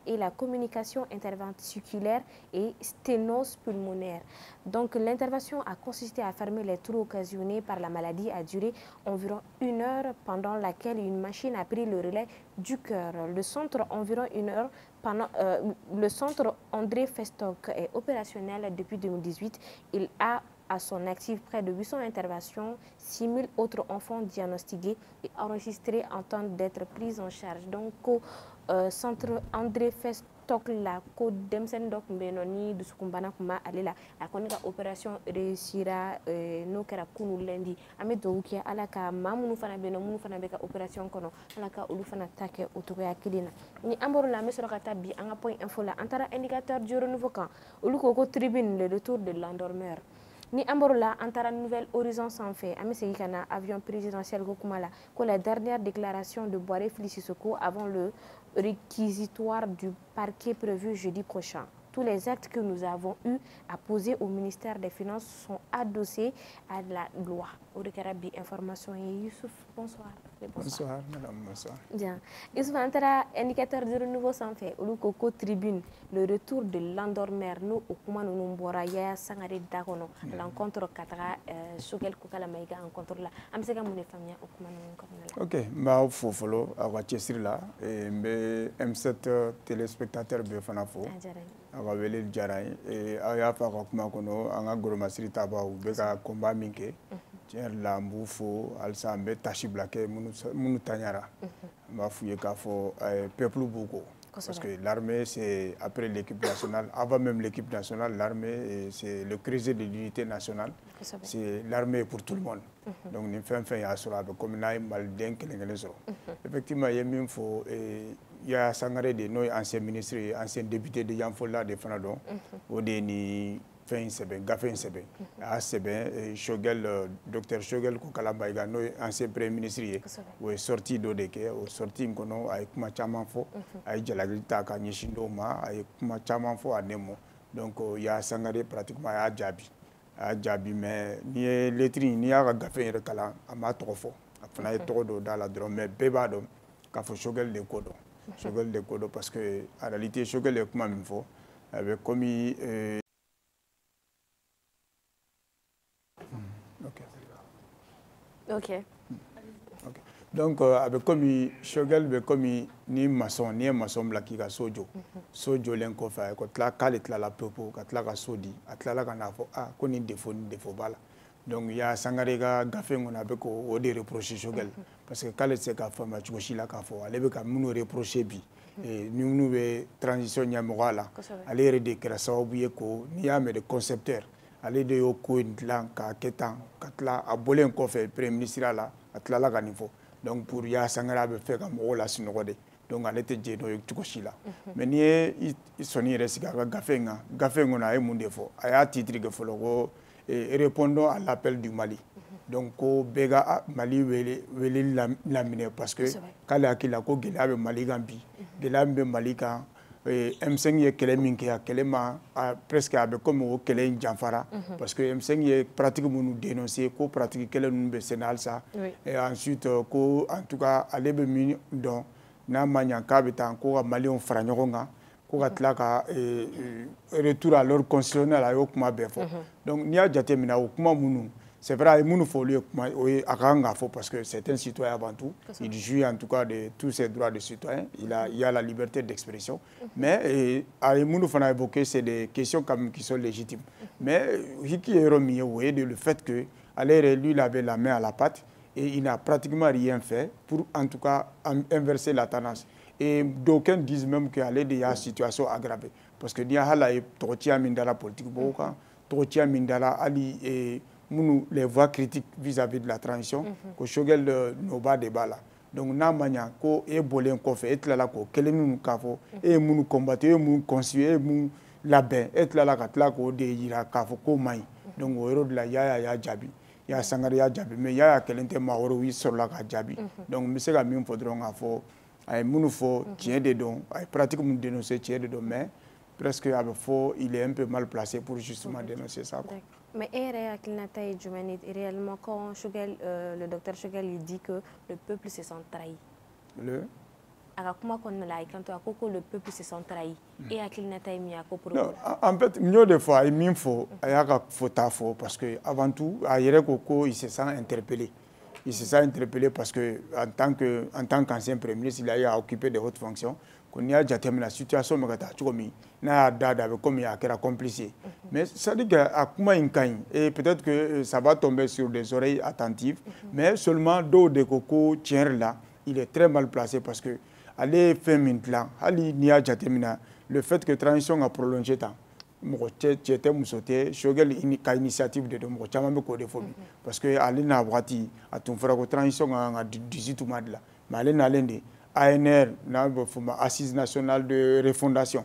et la communication interventriculaire et sténose pulmonaire. Donc l'intervention a consisté à fermer les trous occasionnés par la maladie, a duré environ 1 heure pendant laquelle une machine a pris le relais du cœur. Le centre le centre André Festock est opérationnel depuis 2018. Il a à son actif près de 800 interventions, 6 000 autres enfants diagnostiqués et enregistrés en temps d'être pris en charge. Donc, centre André Festock la ko demsen dok benoni du sukumbana kuma alela la konika opération réussira no kera kunu lundi amedo ukia ala ka mamunu fana beno munu fana beka opération kono ala ka ulu fana take otoya kilina ni amboro la mesoro ka tabi anga point info la antara indicateur du renouveau camp ulu ko tribune le retour de l'endormeur ni amborola antara nouvelle horizon sans fait amesegi kana avion présidentiel gokumala ko la dernière déclaration de Boiré Sissoko avant le réquisitoire du parquet prévu jeudi prochain. Tous les actes que nous avons eu à poser au ministère des Finances sont adossés à la loi. Oudekarabi, information et Youssouf, bonsoir. Bonsoir, madame, bonsoir. Bien. Youssouf, antara indicateur de renouveau sans fait, Olukoko Tribune, le retour de l'endormeur, nous, au Kumano Numbora, Yaya Sangare Dagono, l'encontre Katara, Sogel Kokala Maïga, rencontre là. Amsega Mounefamia, au Kumano Numbora. Ok, ma fofolo, à Wachesri là, et M7 téléspectateurs Befanafo. Awawele Djaraï, et Ayafa Rokmakono, Anga Goromasri Taba, ou Beka Komba Minke. La Mboufo, Alsambe, Tachi Blaké, Mounutanyara. Ma fouille Kafo, peuple beaucoup. Parce que l'armée, c'est après l'équipe nationale, avant même l'équipe nationale, l'armée, c'est le creuset de l'unité nationale. C'est l'armée pour tout le monde. Donc, nous faisons comme effectivement, il y a même faux. Il y a Sangaré de nos anciens ministres et anciens députés de Yanfola de Fanadon, au déni. Fin sebe gafen sebe a sebe Shogel docteur Shogel ko kala bayga no ancien premier ministre o sorti do de ke o sorti ngono ay kuma chaman fo ay jalagita ka nyishindo ma ay kuma chaman fo anemo donc ya Sangare pratiquement a jabi mais ni lettre ni ya gafen re kala ama to fo afana e to do dala dro mais beba do ka fo Shogel de kodo parce que en réalité Shogel est kuma mfo avec commis Ok. Donc, avec comme Shogel, comme ni maçon blaki ka sojo lenko fa ko tla kale tla la popo ka tla ka sodi atla ka na fo ko ni défaut bala. Donc il y a Sangare ga gafe ngona be ko o de reprocher Shogel parce que kale se ka fa ma chukoshi la ka fo ale be ka muno reprocher bi Nous avons transition nyamogala. Aller yɛrɛ de kɛra sababu ye ko n'i y'a mɛn de concepteur. Ale de y'o ko in dilan k'a kɛ tan ka tila a bɔlen kɔfɛ premier ministre la a tilala ka nin fɔ donc pour Yaya Sangare bɛ fɛ ka mɔgɔw lasunɔgɔ de donc ale tɛ jɛ n'o ye cogo si la mais n'i ye sɔnni yɛrɛ sigi a ka gafe in kan gafe in kɔnɔ a ye mun de fɔ a y'a titre kɛ fɔlɔ ko répondons à l'appel du Mali donc ko bɛɛ ka Mali weleli laminɛ parce que k'ale hakili la ko gɛlɛya bɛ Mali kan bi gɛlɛya min bɛ Mali kan M5 ye kɛlɛ min kɛ a kɛlɛ ma presque a bɛ comme o kɛlɛ in janfara parce que M5 ye pratique minnu dénoncé ko pratique kɛlɛ ninnu bɛ senna halisa et ensuite ko en tout cas ale bɛ min dɔn n'a ma ɲa k'a bɛ taa ko ka maliyɛnw fara ɲɔgɔn kan ko ka tila ka retour à l'ordre constitutionnel a y'o kuma bɛɛ fɔ donc n'i y'a jateminɛ o kuma minnu c'est vrai a ye minnu fɔ olu ye kuma a kan ka fɔ parce que c'est un citoyen avant tout il jouit en tout cas de tous ses droits de citoyen il y a la liberté d'expression mais a ye minnu fana évoqué c'est des questions quand même qui sont légitimes mais hiki ye yɔrɔ min ye o ye de le fait que ale yɛrɛ lui il avait la main à la pâte et il n'a pratiquement rien fait pour en tout cas inverser la tendance et d'aucuns disent même qu'elle est déjà situation aggravée parce que n'i y'a hala ye tɔgɔciya min dara politique bɔgɔw kan tɔgɔciya min dara hali les voix critiques vis-à-vis de la transition, que Choguel Noba débat là. Donc, n'a mania ko e bolen kofe et la ko kelenu kafo e munu combattre e munu construire e munu labin et la katla ko de yira kafo ko mai. Donc, au héros de la Yaya Jabi, Yaya Sangare ya Jabi, mais Yaya kelente maoro wi sur la Jabi. Donc, monsieur la mine faudron a fo ay munu fo tient des dons, ay pratiquement dénoncer tient des dons mais presque avec faux, il est un peu mal placé pour justement dénoncer ça. Mais réellement, quand le docteur Choguel il dit que le peuple se sent trahi. Le peuple se sent trahi. Et en fait, mieux des fois, il faut parce que avant tout, il se sent interpellé. Il se sent interpellé parce que en tant qu'ancien premier ministre, il a occupé de hautes fonctions. Qu'on y a déjà terminé la situation, mais comme il y a compliqué. Mais ça dit qu'à et peut-être que ça va tomber sur des oreilles attentives, mais seulement d'eau de coco tient là, il est très mal placé parce que aller faire maintenant, aller n'y a déjà terminé. Le fait que la transition a prolongé tant. J'étais musoté, Choguel initiative de mon chambre parce que aller n'a pas à ton frère transition à 18 mois là, mais aller n'a l'un ANR, Assise nationale de refondation,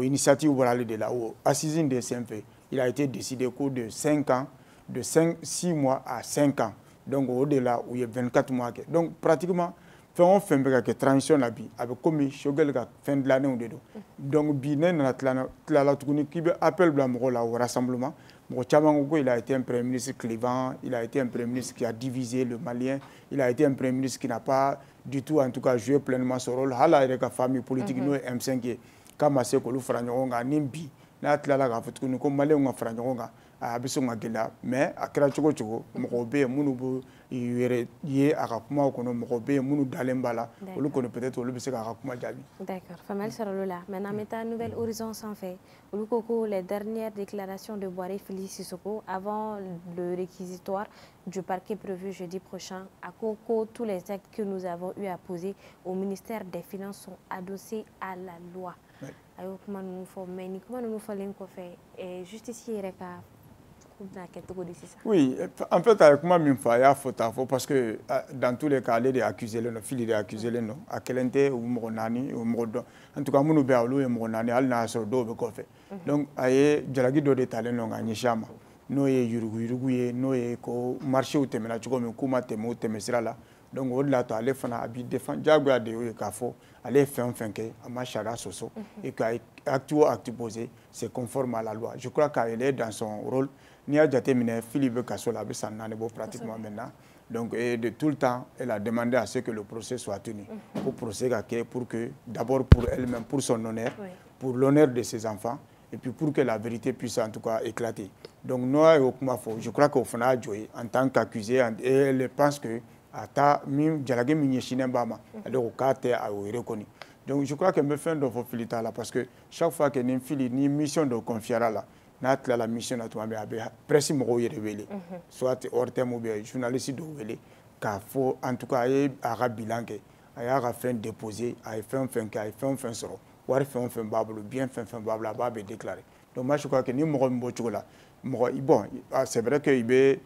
initiative pour aller de là, Assise de CMP, il a été décidé au cours de 5 ans, de 6 mois à 5 ans. Donc au-delà, où il y a 24 mois. Donc pratiquement, on fait une transition avec comme Choguel fin de l'année. Donc, bien, qui appelle au rassemblement. Il a été un premier ministre clivant, il a été un premier ministre qui a divisé le Malien, il a été un premier ministre qui n'a pas du tout, en tout cas, joué pleinement son rôle. Il a une famille politique, nous, M5, comme à ce que nous faisons, Nimbi, n'a pas la gaffe, comme Malais, on a fait a bisonga gela mais akira chogo chogo mogobe munu yé akakuma kono mogobe munu dalembala olu kono peut-être olu bise akakuma jabi. D'accord, Famel Sarolola. Maintenant meta Nouvelle Horizon sans fait. Olu koko les dernières déclarations de Boiré Félix Sissoko avant le réquisitoire du parquet prévu jeudi prochain. À Koko, tous les actes que nous avons eu à poser au ministère des Finances sont adossés à la loi. Comment nous fait et juste ici oui, en fait, avec moi, il faut parce que dans tous les cas, il est accusé, le fil est accusé, à quel intérêt ou Moronani ou Morodon. En tout cas, mon béalou et Moronani, elle n'a pas de fait. Donc, aïe, Jalagi do de talent, à Nishama. Nous, Yuruguye, nous, marché ou temena, tu comme Kuma temo, temesrala. Donc, au-delà de aller faire un défense, Jaguar de Kafo, aller faire un finke, à Machara Soso, et acte posé, c'est conforme à la loi. Je crois qu'elle est dans son rôle. Ni a terminé Philippe Kassola pratiquement maintenant. Donc, et de tout le temps, elle a demandé à ce que le procès soit tenu. Pour procès pour que, d'abord pour elle-même, pour son honneur, pour l'honneur de ses enfants, et puis pour que la vérité puisse en tout cas éclater. Donc, nous, je crois qu'au final, en tant qu'accusé, elle pense que donc, je crois qu'elle me fait un doigt là parce que chaque fois qu'elle a une mission de confier là, la mission à toi, presque révélé, soit hors terme ou bien journaliste de révélé, car faut en tout cas un bilan a y'a ka fɛn déposé a ye fɛn fɛn kɛ a ye fɛn fɛn sɔrɔ wari fɛn fɛn b'a bolo bien fɛn fɛn b'a bolo a b'a bɛ déclaré donc moi je crois que ni mɔgɔ min b'o cogo la mɔgɔ bon c'est vrai que il bɛ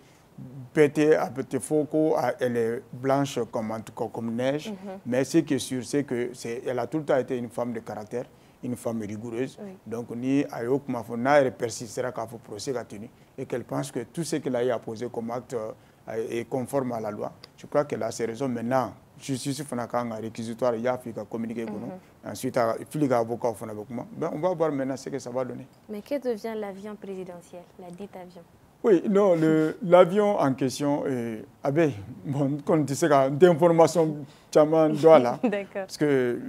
bêter a peut te faux qu'elle est blanche comme neige mais ce qui est sûr c'est que elle a tout le temps été une femme de caractère une femme rigoureuse. Oui. Donc, ni ayo kuma fo n'a persistera k'a fɔ procès ka tenu et qu'elle pense que tout ce qu'elle a eu à poser comme acte est conforme à la loi. Je crois qu'elle a ses raisons. Maintenant, justice fana kan ka réquisitoire il y a fait qu'à communiquer kono. Ensuite, il ka avocat fana be kuma. Ben on va voir maintenant ce que ça va donner. Mais que devient l'avion présidentiel, la dite avion? Oui, non, l'avion en question, bon, quand tu sais qu'il y a d'informations là, parce que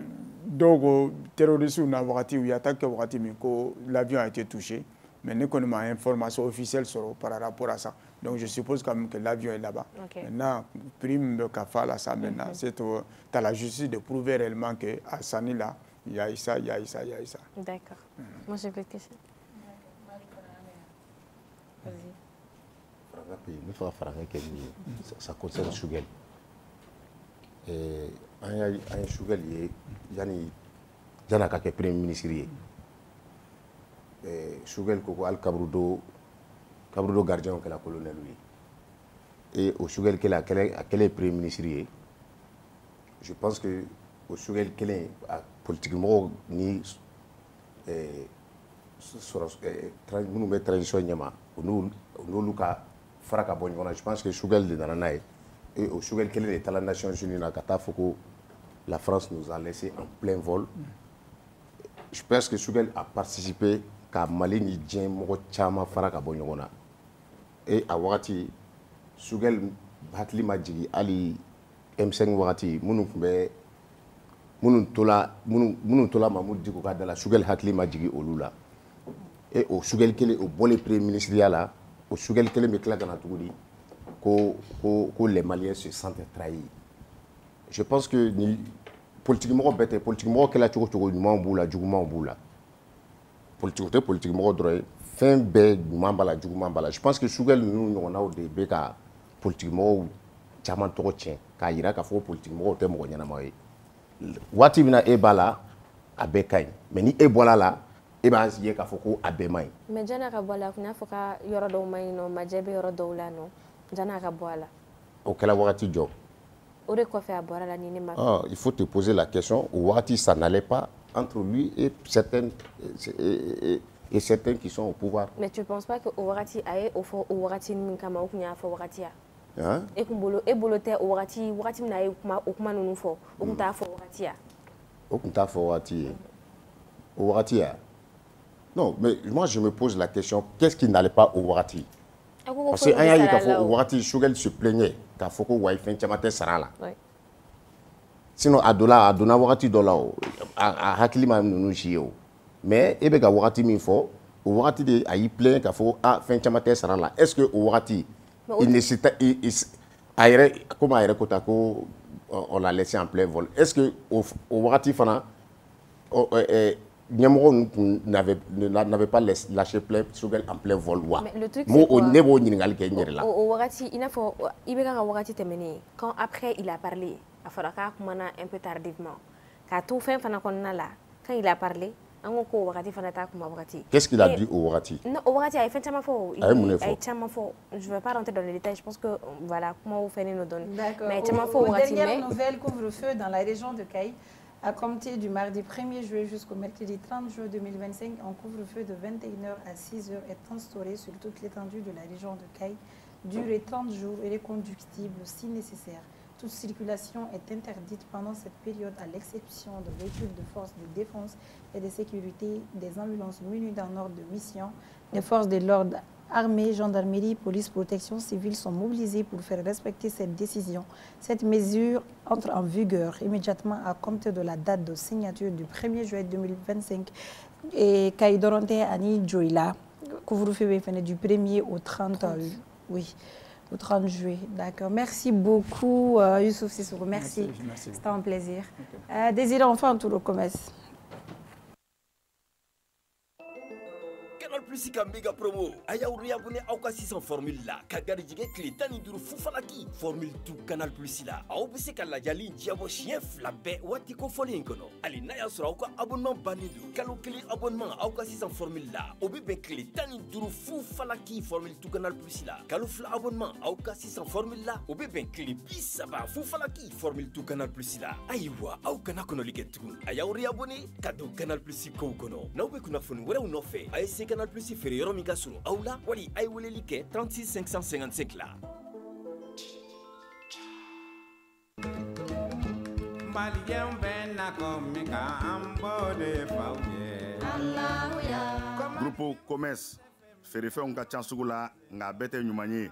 donc terroristes ou n'avati ou attaque l'avion a été touché, mais nous connaissons une information officielle par rapport à ça. Donc je suppose quand même que l'avion est là-bas. Okay. Maintenant, prime de Kafala, ça maintenant, c'est à la justice de prouver réellement que à Sani là, il y a ça, il y a ça, il y a ça. D'accord. Moi j'ai plus de questions. Ça concerne Choguel. Un Choguel, il y a un premier ministre. Choguel, Al Kabroudo gardien que la colonel. Et au Choguel, quel est premier ministre? Je pense que au Choguel, quel est politiquement ni transition nous je pense que Choguel est dans la et au Choguel quel est la Nations Unies la France nous a laissé en plein vol. Je pense que Choguel a participé à Mali ni Dien Moko Chama Faraka Bonyona et à Wakati Choguel Hatli Madjigi Ali M5 Wakati Mounou Tola Mamoud Diko Kadala Choguel Hatli Madjigi Olula et au Choguel quel est au bon premier ministre là au Choguel quel est me claque na tugudi que les Maliens se sentent trahis. Je pense que politiquement bête politiquement quel a toujours boula djouguma boula politiquement droit fin be mambala djouguma bala. Je pense que Choguel nous on a au début ka politiquement chaman to tien ka ira ka fo politiquement te mo nyana moy wati bina e bala abekay mais ni e bola la e ba siye ka fo ko abemay mais jana ka bola kuna fo ka yoro do may no majebe yoro do la no jana ka bola o kala wati job o de ko fe abora la ni ma il faut te poser la question wati ça n'allait pas entre lui et certains qui sont au pouvoir. Mais tu ne penses pas que Ouarati aye au fond Ouarati Minkama ou Knya fo Ouaratia et kumbolo e bolote Ouarati na aye okuma nunu fo okunta fo Ouaratia okunta fo Ouaratia. Non, mais moi je me pose la question, qu'est-ce qui n'allait pas au Ouarati? Parce que un Ouarati Choguel se plaignait qu'à Foko Waïfen Chamate Sarala. Sinon Adona Ouarati dola a Hakilima nous chio. Mais ebe ga Ouarati min fo Ouarati de ayi plaint qu'à Foko a Fen Chamate Sarala. Est-ce que Ouarati il nécessite comment aire Kotako on l'a laissé en plein vol? Est-ce que Ouarati fana n'avait pas lâché plein Choguel en plein vol. Mais le truc c'est quand après il a parlé, un peu tardivement, quand il a parlé, qu'est-ce qu'il a dit au Ouarati? Non, Ouarati a fait tellement fort. Je ne vais pas rentrer dans les détails, je pense que voilà comment vous faites nous donner. D'accord. Dernière nouvelle couvre-feu dans la région de Caï. À compter du mardi 1er juillet jusqu'au mercredi 30 juin 2025, un couvre-feu de 21h à 6h est instauré sur toute l'étendue de la région de Caï, durée 30 jours et reconductible si nécessaire. Toute circulation est interdite pendant cette période à l'exception de véhicules de forces de défense et de sécurité, des ambulances munies d'un ordre de mission, des forces de l'ordre, armée, gendarmerie, police, protection civile sont mobilisés pour faire respecter cette décision. Cette mesure entre en vigueur immédiatement à compter de la date de signature du 1er juillet 2025. Et Kaïdoronte Ani Joïla, couvre-feu du 1er au 30 oui, au 30 juillet. D'accord. Merci beaucoup, Youssouf Sissoko. Merci. C'était un plaisir. Désiré enfin tout le commerce. Canal Plus ka méga promo aya uri abonné aw ka 600 formule la ka garijige tile 15 fufalaki formule tout Canal Plus la aw bɛ se ka lajali diabo chien fila bɛɛ waati kofɔlen kɔnɔ ali n'a y'a sɔrɔ aw ka abonnement bannen don kalo kelen abonnement aw ka 600 formule la o bɛ bɛn tile 15 fufalaki formule tout Canal Plus la kalo fila abonnement aw ka 600 formule la o bɛ bɛn tile 30 fufalaki formule tout Canal Plus la ayiwa aw kana kɔnɔli kɛ tugun a y'aw abonné ka don Canal Plus kow kɔnɔ n'aw bɛ kunnafoni wɛrɛw nɔfɛ a ye se Canal Plus feere yɔrɔ min ka surun aw la wali a ye weleli kɛ 36 555 la. Groupe Commerce feerefɛnw ka ca sugu la nka bɛɛ tɛ ɲuman ye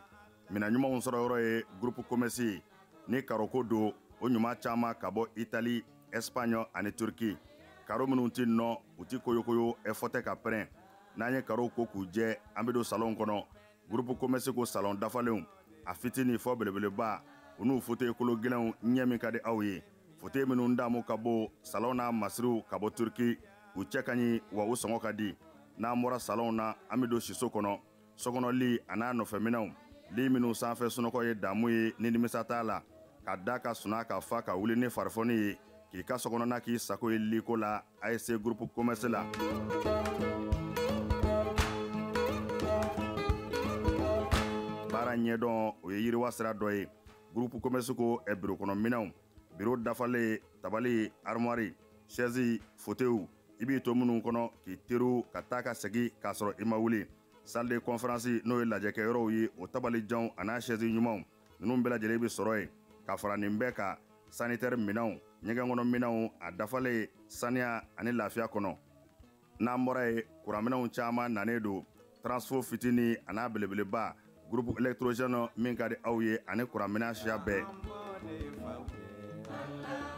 mina ɲumanw sɔrɔ yɔrɔ ye Groupe Commerce ni karoko don o ɲuman caman ka bɔ Italie, Espagne ani Turki karo minnu ti nɔ u ti koyokoyo ɛfɔtɛ ka pɛrɛn n'an ye karo ko k'u jɛ an bɛ don salon kɔnɔ Groupe Commerce ko salon dafalenw a fitini fɔ belebeleba u n'u fauteuil kolo gɛlɛnw ɲɛ min ka di aw ye fauteuil minnu damu ka bɔ salon na masiriw ka bɔ Turki u cɛ ka ɲi wa u sɔngɔ ka di n'an bɔra salon na an bɛ don siso kɔnɔ sokɔnɔli a n'a nɔfɛminɛw li minnu sanfɛ sunɔgɔ ye damu ye ni nimisa t'a la ka da ka suna ka fa ka wuli ni farifoni ye k'i ka sokɔnɔna k'i sago ye liko la a ye se Groupe Commerce la. baara ɲɛdɔn o ye yiriwa sira dɔ ye Groupe Commerce ko biro kɔnɔ minɛnw biro dafalen tabali armoire chaise fauteuil i b'i to minnu kɔnɔ k'i teriw ka taa ka segin k'a sɔrɔ i ma wuli salle de conférence n'o ye lajɛkɛyɔrɔw ye o tabalijanw a n'a chaise ɲumanw ninnu bɛɛ lajɛlen bɛ sɔrɔ yen ka fara nin bɛɛ kan sanitaire minɛnw ɲɛgɛn kɔnɔ minɛnw a dafalen saniya ani lafiya kɔnɔ n'an bɔra ye kuranminɛnw caman nanen don transfo fitini a n'a belebeleba groupe électrogène min ka di aw ye ani kuranminɛn siya bɛɛ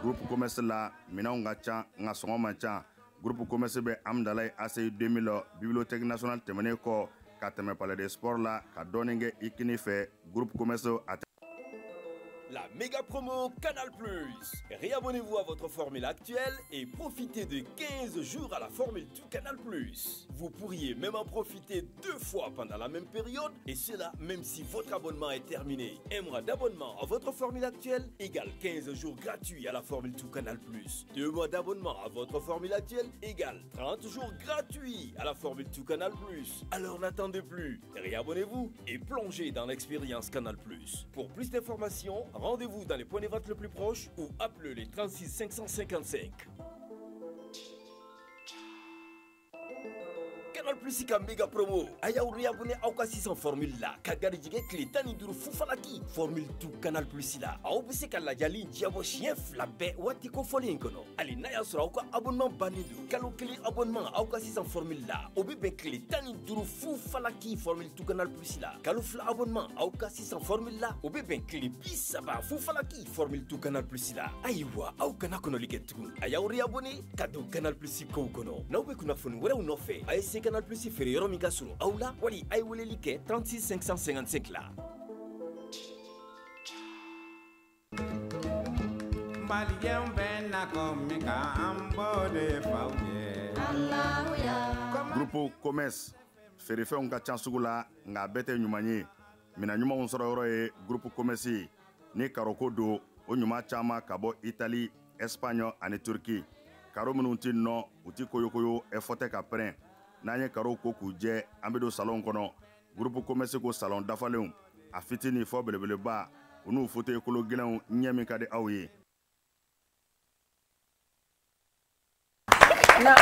Groupe Commerce la minɛnw ka ca nka sɔngɔ man ca Groupe Commerce bɛ Amdalaye ACI 2000 bibliothèque nationale tɛmɛnen kɔ ka tɛmɛ palais des sports la ka dɔɔnin kɛ i kini fɛ Groupe Commerce a La méga promo Canal Plus. Réabonnez-vous à votre formule actuelle et profitez de 15 jours à la formule du Canal Plus. Vous pourriez même en profiter 2 fois pendant la même période et cela même si votre abonnement est terminé. Un mois d'abonnement à votre formule actuelle égale 15 jours gratuits à la formule du Canal Plus. 2 mois d'abonnement à votre formule actuelle égale 30 jours gratuits à la formule du Canal Plus. Alors n'attendez plus. Réabonnez-vous et plongez dans l'expérience Canal Plus. Pour plus d'informations, rendez-vous dans les points de vente le plus proche ou appelez les 36 555. Canal Plus ka méga promo aya uri abonné aw ka 600 formule la ka garijige tile 15 fufalaki formule tout Canal Plus la aw bɛ se ka lajali diabo chien fila bɛɛ waati kofɔlen kɔnɔ ali n'a y'a sɔrɔ aw ka abonnement bannen don kalo kelen abonnement aw ka 600 formule la o bɛ bɛn tile 15 fufalaki formule tout Canal Plus la kalo fila abonnement aw ka 600 formule la o bɛ bɛn tile 30 fufalaki formule tout Canal Plus la ayiwa aw kana kɔnɔli kɛ tugun a y'aw abonné ka don Canal Plus kow kɔnɔ n'aw bɛ kunnafoni wɛrɛw nɔfɛ a ye se Canal Plus feere yɔrɔ min ka surun aw la wali a ye weleli kɛ 36 555 la. Groupe Commerce feerefɛnw ka ca sugu la nka bɛɛ tɛ ɲuman ye mina ɲumanw sɔrɔ yɔrɔ ye Groupe Commerce ni karoko don o ɲuman caman ka bɔ Italie, Espagne ani Turki karo minnu ti nɔ u ti koyokoyo ɛfɔtɛ ka pɛrɛn n'an ye karo ko k'u jɛ an bɛ don salon kɔnɔ Groupe Commerce ko salon dafalenw a fitini fɔ belebeleba u n'u fauteuil kolo gɛlɛnw ɲɛ min ka di aw ye. Non,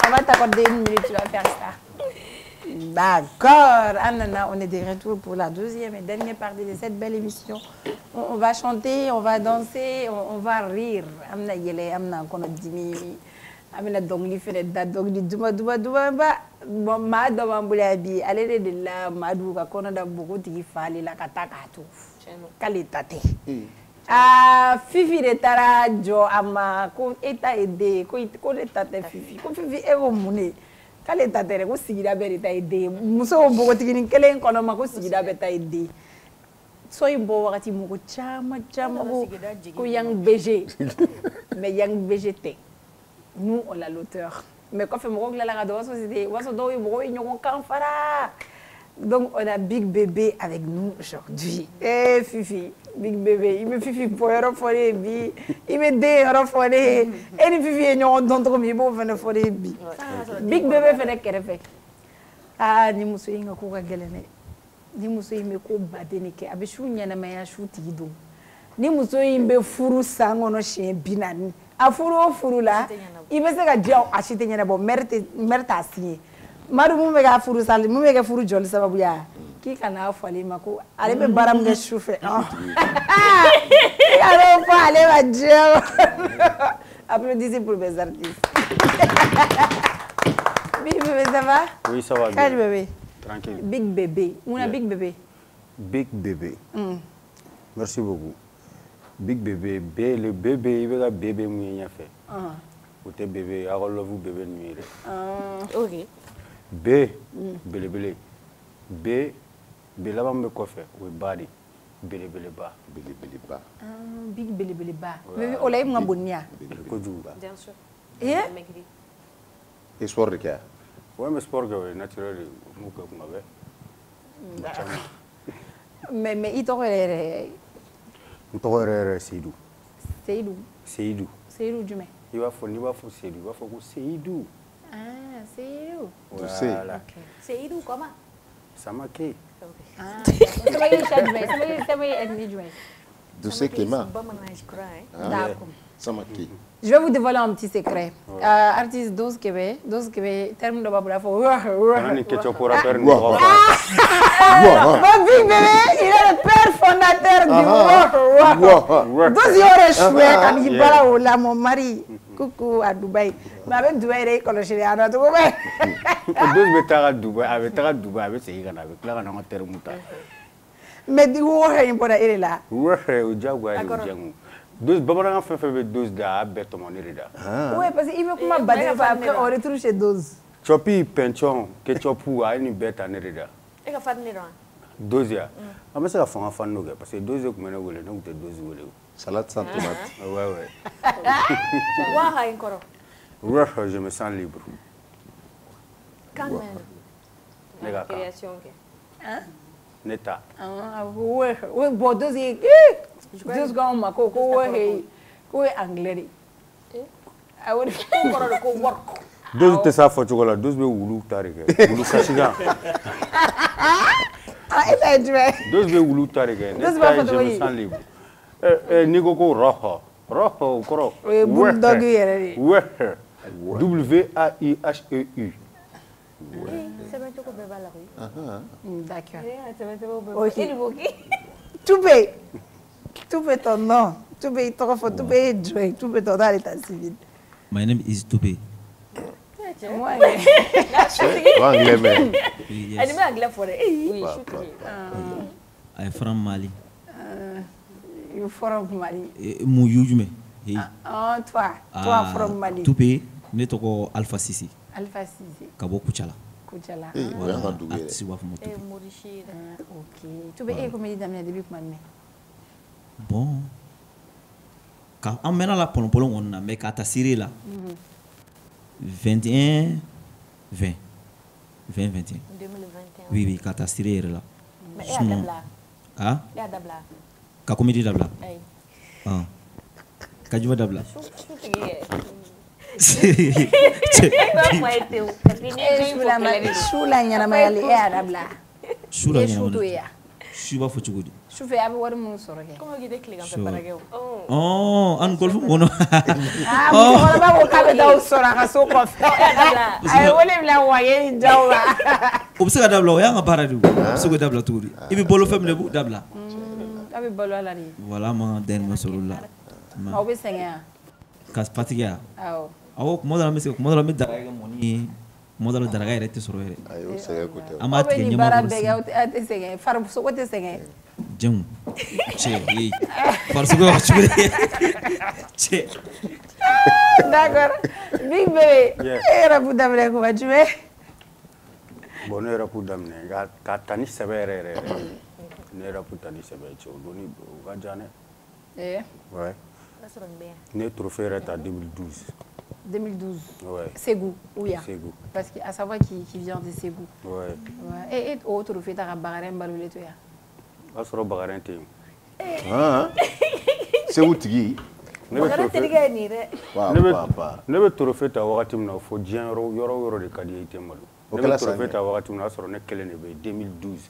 on va t'accorder 1 minute, tu vas faire ça. D'accord, Anana, on est de retour pour la 2e et dernière partie de cette belle émission. On va chanter, on va danser, on va rire. Amna yele, amna kono dimi. Amina dongli fene da dongli duma ba. Bon ma do mambulabi, allez de la madu ka kono da buku tigi fali la kataka tu. Kali tate. Fifi de tara jo ama ko eta ede ko de tate Fifi ko Fifi ewo mune kale tate ko sigira be ta ede muso bogo tigini kelen kono ma ko sigira be ta ede so imbo wakati mugo chama ko yang BG mais yang BGT nous on a l'auteur mais kɔfɛ mɔgɔw tilala ka dɔw société o b'a sɔrɔ dɔw ye mɔgɔw ye ɲɔgɔn kan fara donc on a Big Bébé avec nous aujourd'hui Fifi Big Bébé il bɛ Fifi bɔ yɔrɔ fɔ ne ye bi i bɛ den yɔrɔ fɔ ne ye e ni Fifi ye ɲɔgɔn dɔn cogo min i b'o fana fɔ ne ye bi Big Bébé fana kɛrɛfɛ ni muso in ka ko ka gɛlɛn dɛ ni muso in bɛ ko baden de kɛ a bɛ su ɲɛnamaya su tigi don ni muso in bɛ furu san kɔnɔ siɲɛ 40 a furu o furu la i bɛ se ka diya a si tɛ ɲɛnabɔ mɛri t'a signé Madu mun bɛ ka furu sali mun bɛ kɛ furu jɔli sababu ya k'i kana fɔ ale ma ko ale bɛ baara min kɛ su fɛ i kana fɔ ale ma diɲɛ applaudissez pour mes artistes Big Bébé ça va? Oui ça va bien. Quel bébé? Tranquille. Big Bébé. On a Big Bébé. Big Bébé. Merci beaucoup. Big Bébé, le bébé, il va bébé mouillé fait. Ou t'es bébé, alors le vous bébé nuire. Ok. B, bélé bélé. B, là-bas me coiffe. Oui, badi. Bélé bélé bas. Bélé bélé bas. Big bélé bélé bas. Bébé, on l'a eu mon bonnia. Bien sûr. Et sport de quoi? Oui, mais sport que naturel, mais il t'aurait Seydou. Seydou. Seydou. Seydou du mai. Il va falloir Seydou. Il va falloir Seydou. Ah, Seydou. Voilà. Seydou comment? Samake. Ah, ça va y être ça va y être du mai. Doucet Kéma. D'accord. Samake. Je vais vous dévoiler un petit secret. Artiste 12 Québec, terme de babula faut. Big Bébé, il est le père fondateur du 12 aurait choué quand il parle au la mon mari. Coucou à Dubaï. Mais avec Dubaï, il est à notre Dubaï. 12 betara Dubaï, avec c'est Irana, avec là on a terme. Mais du coup, il est là. Ouais, au Jaguar, au Django. 12 babaranga fait 12 da bête mon irida. Oui, parce qu'il veut comment battre après on retrouve chez 12. Chopi penchon que chopu a une bête en irida. Et que faire nira. 12 ya. Ama ça fa fan no parce que 12 ko mena wole donc 12 wole. Salade sans tomate. Ouais. Wa ha encore. Ouais, je me sens libre. Quand même. Nega. Création que. Hein? Neta. Ouais, bon 12 Just go ma ko anglais. I would go work. 12 te sa foto la 12 be wulu tarike. Wulu kashiga. Ah, 12 be wulu tarike. Neta je me sens libre. Ni ko roho. Roho koro. Oui, bulldog yere. Ouais. WAIHEU. C'est bientôt qu'on va la rue. D'accord. OK. Tout peut ton nom. Tout peut ton nom. Tout peut jouer. Tout peut ton dans l'état civil. My name is Toupé. Moi, anglais mais. Elle est anglais for it. Oui, I from Mali. You from Mali. Mouyoujume. Ah, toi from Mali. Toupé, ne toko Alpha Sisi. Alpha Sisi. Kabo Kuchala. Kuchala. Voilà. Artiste wa fumo Toupé. OK. Toupé comment il damne depuis comment? Bon. Quand on mène la polon on a mais kata siré là. 21 20 20 21. 2021. Oui, kata siré là. Mais et adabla. Ah? Et adabla. Ka comédie dabla. Ay. Ah. Ka juba dabla. Shula nyana mayali e adabla. Shula nyana. Shuba fo chugudi. Shufe abi wari mun soro ke. Comment il déclic en fait parageo. Oh, an golf mono. Ah, mo ba ko ka da soro ka so ko fe. Ay wole bla waye jawla. Obsega dabla o ya nga baradu. Obsega dabla touri. Ibi bolo fem le bu dabla. Abi bolo ala ni. Voilà ma den ma soro la. Aw be senga. Kas patiga. Aw. Aw modala me daraga moni. Modala daraga yere te soro yere. Ayo sega ko te. Ama te nyama bara bega te senga. Far so ko te senga. Jëm che yi parce que wax che d'accord Big Bébé era bu damle ko wajube bon era pu damne ga tani sebere ne era pu tani sebere cho doni ga jane ouais ne trophée reta 2012 2012. Ouais. Ségou, oui. Ségou. Parce qu'à savoir qui vient de Ségou. Ouais. Et autre fait, tu as Bagarem Baloulé, tu as. Asoro Bagarem Tim. Ah. Ségou Tigi. Ne bɛ trophée ta wagati min na fo diɲɛ yɔrɔ de ka di i tɛ malo. Ne bɛ trophée ta wagati min na, o y'a sɔrɔ ne kelen de bɛ yen 2012.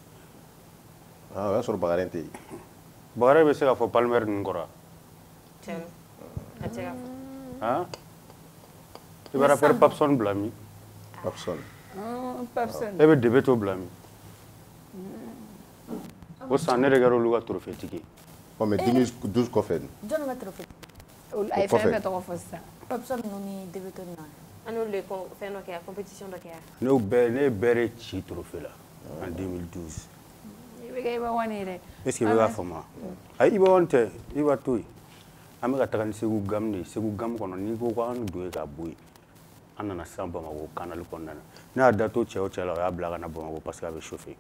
Ah, o y'a sɔrɔ Bagarem tɛ yen. Bagarem bɛ se ka fɔ Palmer ninnu kɔrɔ. Tiɲɛ a tɛ se ka fɔ. Han? I bɛ rappeur Papson bila min? Papson. Papson. E bɛ Debeto bila min? O san ne de kɛra olu ka trophée tigi. Bon, mais 2012 kɔfɛ. Jɔn ka trophée? A ye fɛn fɛn tɔgɔ fɔ sisan. Papson ninnu ni Debeto ninnu. An n'olu de fɛn dɔ kɛ compétition dɔ kɛ. Ne ye bɛɛ de ci trophée la en 2012. I bɛ kɛ i bɛ wani dɛ. Est-ce que i bɛ k'a faamu wa? Ayi i bɛ wani tɛ, i b'a to yen. An bɛ ka taga ni Segu Gam de ye. Segu Gam kɔnɔ n'i ko k'an don yen ka bɔ yen, an nana sisan Bamakɔ canal kɔnɔna na. Ne y'a da to cɛ o cɛ la o y'a bila ka na Bamakɔ parce que a bɛ chauffer.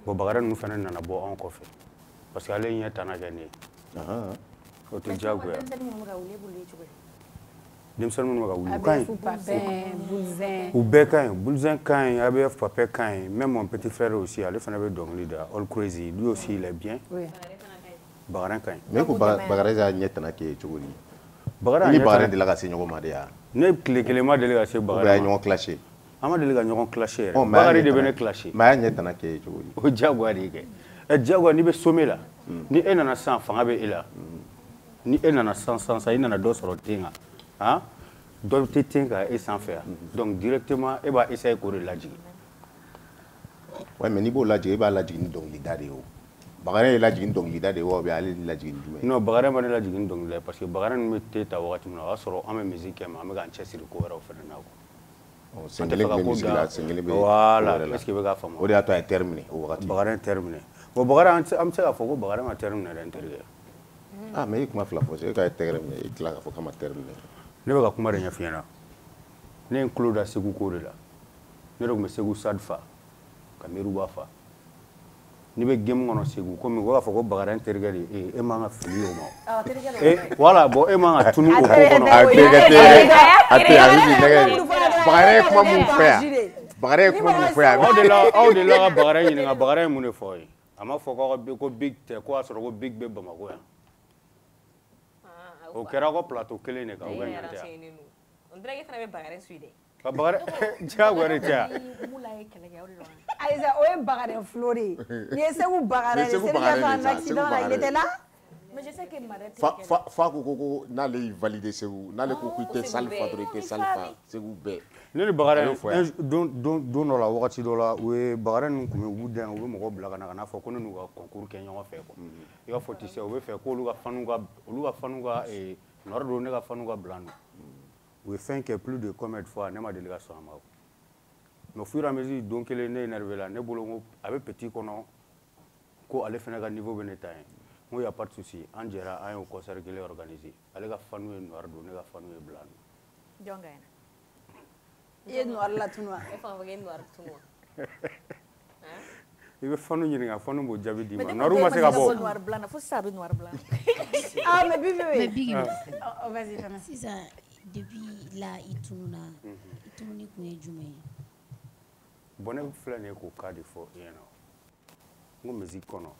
Bon Bagarem ninnu fana nana bɔ anw kɔfɛ parce que ale ɲɛ tanna kɛ ne ye. O tɛ diyagoya. Denmisɛnnin minnu bɛ ka wuli u ka ɲi. U bɛɛ ka ɲi. Bulzɛn ka ɲi, ABF Papɛ ka ɲi. Même mon petit frère aussi, ale fana bɛ dɔnkili da. All Crazy, lui aussi il est bien. Bagarem ka ɲi. Mais ko Bagarem y'a ɲɛ tanna kɛ cogo di? Ni Bagarem delila ka se ɲɔgɔn ma de ya? Ne tile kelen ma deli ka se Bagarem ma. Ou bien a ye ɲɔgɔn clasher? An ma deli ka ɲɔgɔn clasher yɛrɛ. Bagarem de bɛ ne clasher. Mais a y'a ɲɛ tanna kɛ cogo di? O diyagoya de ye kɛ. Diyagoya n'i bɛ sommet la, ni e nana sisan fanga bɛ e la, ni e nana sisan i nana dɔ sɔrɔ ten kan, han, dɔ tɛ ten kan e sanfɛ yan, donc directement e b'a essayer k'o de lajigin. Ouais, mais n'i b'o lajigin, e b'a lajigin ni dɔnkilida de ye o. Bagarem ye lajigin ni dɔnkilida de ye wa ou bien ale lajigin ni jumɛn? Non, Bagarem ma ne lajigin ni dɔnkilida ye parce que Bagarem ninnu bɛ te ta wagati min na o y'a sɔrɔ an bɛ musique kɛ mais an bɛ k'an cɛsiri ko wɛrɛw fana na quoi. Sen kelen bɛ musique la, sen kelen bɛ voilà, est-ce que i bɛ k'a faamu? O de y'a to a ye terminé o wagati. Bagarem terminé. Bon Bagarem an bɛ se k'a fɔ ko Bagarem a terminé dɛ n terikɛ. Ah, mais i kuma fila fɔ e ka terminé i tila k'a fɔ k'a ma terminé. Ne bɛ ka kuma de ɲɛf'i ɲɛna. Ne ye n tulo da Segu ko de la. Ne de tun bɛ Segu Sade fa ka Meriba fa. N'i bɛ game kɔnɔ Segu komi o b'a fɔ ko Bagarem terikɛ de ye e man ka fili o ma. Voilà, bon e man ka tunu o ko kɔnɔ. A terikɛ tɛ a tɛ a bɛ k'i nɛgɛ. Bagarem ye kuma mun fɔ yan. Bagarem ye kuma mun fɔ yan. Aw de la ka Bagarem ɲininka Bagarem ye mun de fɔ ye? A ma fɔ ko Big tɛ ko a sɔrɔ ko Big bɛ Bamakɔ yan. O kɛra ko plateau kelen de kan o bɛ ɲɛ tɛ yan. On dirait que fana bɛ Bagarem suit dɛ. Ka Bagarem diyagoya de tɛ yan. Aïssa, o ye Bagarem flow de ye. Ni ye Segu Bagarem de ye, Segu Bagarem de ye, accident la, il était là. Mais je sais que Marette Fa ko n'ale y'i valider Segu, n'ale ko k'i tɛ Salfa dɔrɔn i tɛ Salfa Segu bɛɛ. Ne ni Bagarem don dɔ la wagati dɔ la u ye Bagarem ninnu tun bɛ u dan u bɛ mɔgɔw bila ka na ka n'a fɔ ko ne n'u ka concours kɛ ɲɔgɔn fɛ quoi. I b'a fɔ tu sais u bɛ fɛ k'olu ka fanu ka nɔrɔ don ne ka fanu ka bila nɔ. U ye fɛn kɛ plus de combien de fois ne ma deli ka sɔn a ma. Mais au fur et à mesure don kelen ne énervé la ne bolo ko a bɛ petit kɔnɔ ko ale fana ka niveau bɛ ne ta ye. N ko y a pas de souci an jɛra an y'o concert kelen organiser ale ka fanu ye nɔrɔ don ne ka fanu ye bila nɔ. Jɔn gagnera? I ye nɔrɔ latunu wa? E fana ko k'e nɔrɔ tunu wa? I bɛ fanu ɲininka fanu b'o jaabi d'i ma nɔrɔ ma se ka bɔ. Noir blanc na fo sisan a bɛ noir blanc. Ah mais Bibi vas-y Fana. Sisan depuis là i tununa i tununi kun ye jumɛn ye? Bon ne filɛ nin ye k'o cas de fɔ i ɲɛna n ko musique kɔnɔ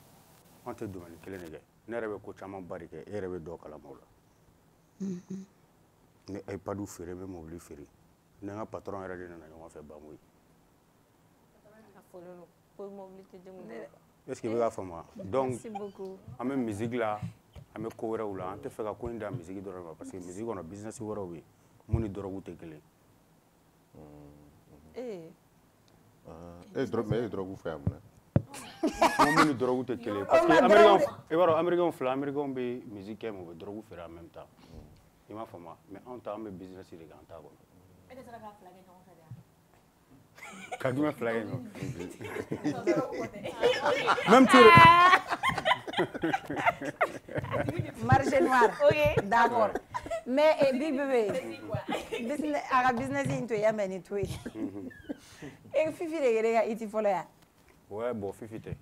an tɛ domaine kelen de kɛ ne yɛrɛ bɛ ko caman ba de kɛ e yɛrɛ bɛ dɔ kalama o la. N bɛ iPad feere n bɛ mobili feere ne n ka patron yɛrɛ de nana ɲɔgɔn fɛ Bamoyi. Est-ce que i bɛ k'a faamu wa? Donc an bɛ musique la an bɛ ko wɛrɛw la an tɛ fɛ ka ko in da musique dɔrɔn ma parce que musique kɔnɔ business wɛrɛw bɛ yen mun ni drogue tɛ kelen. Mais e ye drogue fɔ yan mun na? Mun ni drogue tɛ kelen parce que i b'a dɔn américain fila américain bɛ musique kɛ mais u bɛ drogue feere en même temps. I m'a faamu wa? Mais anw ta an bɛ business de kɛ an t'a kɔnɔ. E tɛ se ka fila kɛ ɲɔgɔn fɛ de wa? Ka jumɛn fila kɛ ɲɔgɔn? Même tu marché noir. OK, d'accord. Mais Big Bébé, business aga business in to ya meni to. E Fifi de gere ga iti folo ya. Ouais, bon Fifi tɛ.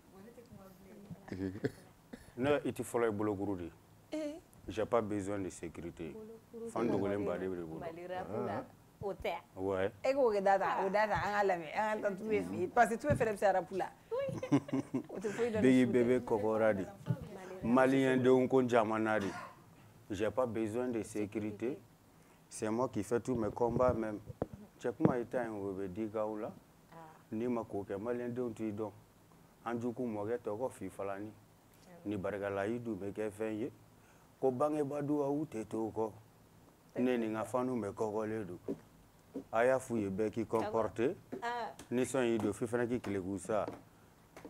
Ne iti folo ye bolokuru de. J'ai pas besoin de sécurité. Fandogolen ba de bolo. Ouais. Et go data, o data an ala me, an ta tu fi, parce que tu fais faire rapula. Bébé Kokoradi. Malien de Unko Jamanadi. J'ai pas besoin de sécurité. C'est moi qui fais tous mes combats même. Check my time we be digaula. Ni makoke malien de untu don. Anjuku moge toko fi falani. Ni bargala yidu me ke fenye. Ko bange badu a ute toko. Neni nga fanu me kokoledu. Aya fuye be ki comporter. Ni son yidu fi fana ki kilegusa.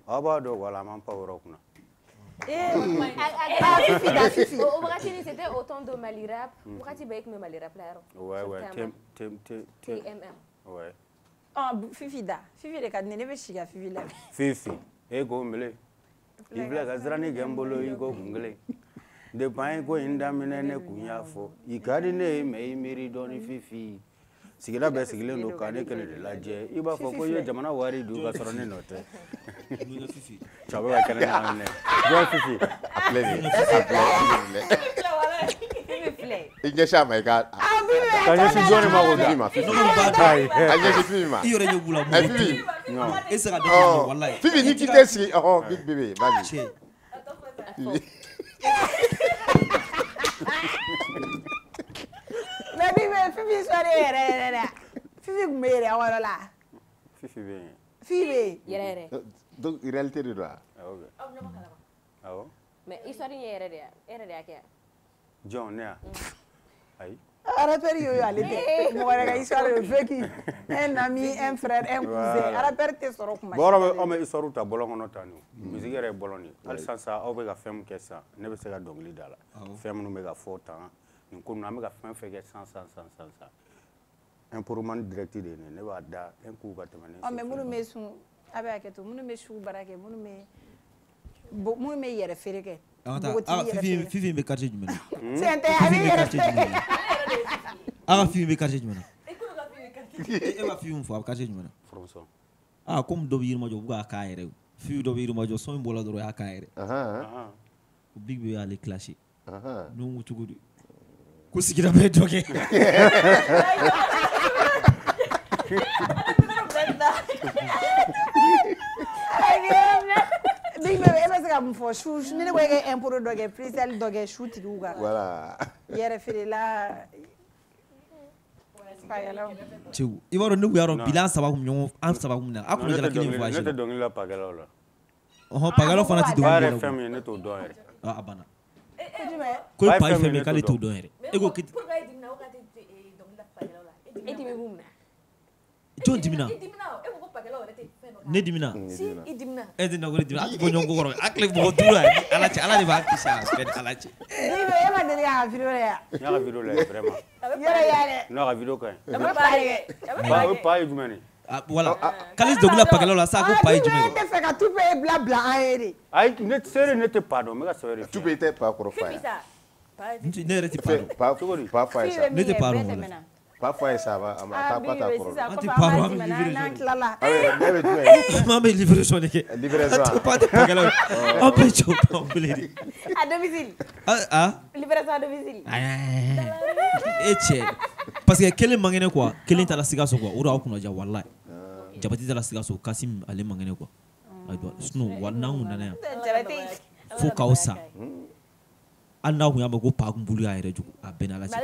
Abado wala mampa orokuna. Fifi. C'était autant de Malirap. Pourquoi tu veux que me Malirap là? Ouais. TMM. Ouais. Ah, Fifi da. Fifi de kadne nebe shiga Fifi la. Fifi. Ego mbele. Ibla gazrani gambolo igo ngule. De pain ko indamine ne kunyafo. Ikadi ne me imiri doni Fifi. Sigila be sigile no kane kele de laje. Iba foko yo jamana wari du ga sorone note. Fifi. Chabo ga kana na ne. Jo Fifi. Appelez. Ingesha my God. Kanye si joni ma wodi ma Fifi. Anye si Fifi ma. Iyo renyo bula mo. Fifi. Non. Esa ga de wallahi. Fifi ni kite si big baby, vas-y. Mais Fifi soirée, Fifi mère awala la. Fifi bien. Fifi. Yere. Donc en réalité de là. Ah bon? Mais histoire yere de akia. John ne. Aïe. Araperi yo ale de. Mo wara ga histoire de feki. Un ami, un frère, un cousin. Araperi te soro kuma. Boro o me histoire ta bolon ono tanu. Musique yɛrɛ boloni. Al sansa aw bɛ ka fɛn kɛ san. Ne bɛ se ka dɔnkili da la. Fɛn minnu bɛ ka fɔ tan. Nin ko an bɛ ka fɛn fɛn kɛ san. Improvement direct de ne b'a da un coup ka tɛmɛ ne. Mais minnu bɛ sun a bɛ hakɛ to minnu bɛ sugu baara kɛ minnu bɛ yɛrɛ feere kɛ. Fifi bɛ quartier jumɛn na? Tiɲɛ tɛ a bɛ yɛrɛ feere. Fifi bɛ quartier jumɛn na? E ma Fifi fɔ a bɛ quartier jumɛn na? François. Comme dɔ bɛ Yirimajɔ u b'a k'a yɛrɛ. Fifi dɔ bɛ Yirimajɔ sɔn in bɔra dɔrɔn o y'a k'a yɛrɛ. O big bɛ y'ale clasher. N'o cogo di? Ko sigira bɛ dɔ kɛ. Big baby, e bɛ se ka mun fɔ su ni ne ko e ka impôt dɔ kɛ préciel dɔ kɛ su tigiw kan. Voilà. Yɛrɛ feerela. Cɛw i b'a dɔn ne kun y'a dɔn bilan saba kun ɲɔgɔn an saba kun na a kun jala kelen voyage. Ne tɛ dɔnkili la pagalaw la. Pagalaw fana tɛ dɔnkili la. Ba yɛrɛ fɛn min ye ne t'o dɔn yɛrɛ. A banna. Ko ye pa ye fɛn min ye k'ale t'o dɔn yɛrɛ. E ko jɔn dimina? Ne dimina? E tɛ na ko ne dimina a tɛ bɔ ɲɔgɔn ko kɔrɔ a tile mɔgɔ duuru yan ala cɛ ala de b'a kisi a bɛɛ ala cɛ. E ma deli k'a vidéo lajɛ yan? N y'a ka vidéo lajɛ vraiment. Yɔrɔ y'a dɛ. Non a ka vidéo ka ɲi. A bɛ pa de kɛ. O pa ye jumɛn ye? Voilà k'ale dɔnkili la pagalaw la sa ko pa ye jumɛn ye? Ne tɛ fɛ ka tupe bila an ye de. Ayi ne seere ne tɛ pa dɔn n bɛ ka sɛbɛn de fɔ. Tupe tɛ pa kɔrɔ fa ye. Ne yɛrɛ tɛ pa dɔn. Pa fa ye sa. Ne tɛ pa dɔn wala. Pa fa ye sa a taa kɔrɔ. An tɛ pa dɔn an bɛ livraison de. Ne bɛ jumɛn? An bɛ livraison de kɛ. Livraison. An tɛ pa tɛ pagalaw ye. An bɛ jɔ pa wele de. À domicile. Livraison à domicile. E cɛ parce que kelen man kɛnɛ quoi kelen taara Sikaso quoi o de y'aw kunna ja walayi. Jabati taara Sikaso Kasim ale man kɛnɛ quoi. Sinon wa n'an kun nana yan fo k'aw sa. Hali n'a kun y'a mɛn ko pa kun bulu y'a yɛrɛ jugu a bɛɛ n'ala cɛ.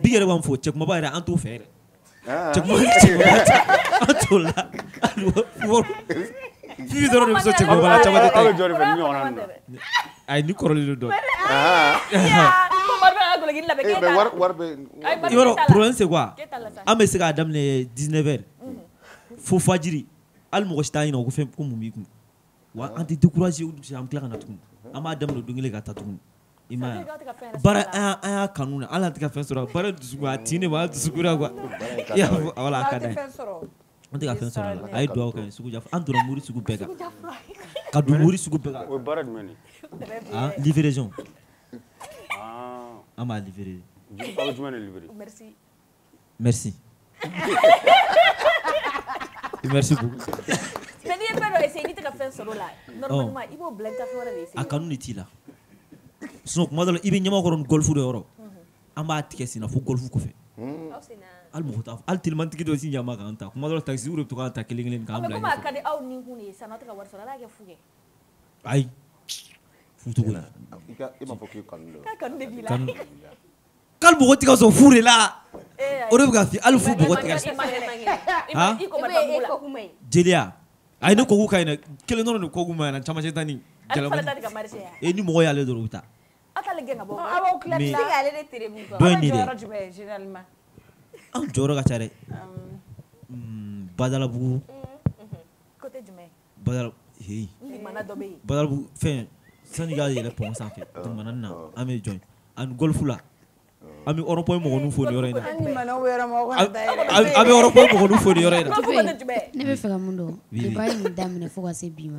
Bi yɛrɛ b'an fɔ cɛkumaba yɛrɛ an t'o fɛ yɛrɛ. An t'o la. Fifi dɔrɔn de bɛ sɔn cɛkumaba la caman tɛ taa. Aw bɛ jɔ de fɛ ni ɲɔgɔnna ninnu. Ayi ni kɔrɔlen don dɔɔni. Yɔrɔ problème c'est quoi an bɛ se k'a daminɛ 19h fo fajiri hali mɔgɔ si t'a ɲininka ko fɛn ko mun b'i kun wa an tɛ décourager o dugusɛ an bɛ tila ka na tuguni an b'a daminɛ don kelen ka taa tuguni i m'a ye baara an y'a kanu na hali an tɛ ka fɛn sɔrɔ baara dusukun a tin ne ma an dusukun quoi i y'a fɔ wala a ka d'an ye an tɛ ka fɛn sɔrɔ a la a ye dugawu kɛ sugu jafo an donna mori sugu bɛɛ kan ka don mori sugu bɛɛ kan. O ye baara jumɛn ye? Livraison an b'a livrer. Aw bɛ jumɛn de livrer? Merci. Merci beaucoup. Mais n'i ye fɛn dɔ essayer n'i tɛ ka fɛn sɔrɔ o la normalement i b'o bila i bɛ taa fɛn wɛrɛ de essayer. A kanu de t'i la sinon kuma dɔ la i bɛ ɲɛmakɔrɔ ni golf de yɔrɔ an b'a tigɛ senna fo golf kɔfɛ hali mɔgɔ t'a fɔ hali telimantigi dɔ si ɲama k'an ta kuma dɔ la taxi de bɛ to k'an ta kelen kelen k'an bila ɲɛfɛ. Komi a ka di aw ni kun ye san'aw tɛ ka wari sɔrɔ ala kɛ fu kɛ. ayi fu cogo la. i m'a fɔ k'i kanu de. k'a kanu de b'i la. k'ali mɔgɔ tɛ ka sɔn fu de la. o de bɛ ka fi hali fu mɔgɔ tɛ ka sɔn. jeliya a ye ne kɔkun ka ɲi dɛ kelen dɔrɔn de kɔkun ma ɲi na camancɛ ta ni jalabani ni mɔgɔ y'ale dɔrɔn u bɛ taa. aw t'ale gɛn ka bɔ. aw tila tila k'ale de tere mun kɔ. dɔ in de dɛ. yɔrɔ jumɛn ye généralement. an jɔyɔrɔ ka ca dɛ. Badalabugu. côté jumɛn. Badala heyi. Limana dɔ bɛ yen. Badalabugu fɛn sani k'a yɛlɛ pɔn sanfɛ dugumana na an bɛ jɔn ani golf la an bɛ Europe mɔgɔninw fo nin yɔrɔ in na. an bɛ Europe mɔgɔninw fo nin yɔrɔ in na. ne bɛ fɛ ka mun dɔn débat in daminɛ fo ka se bi ma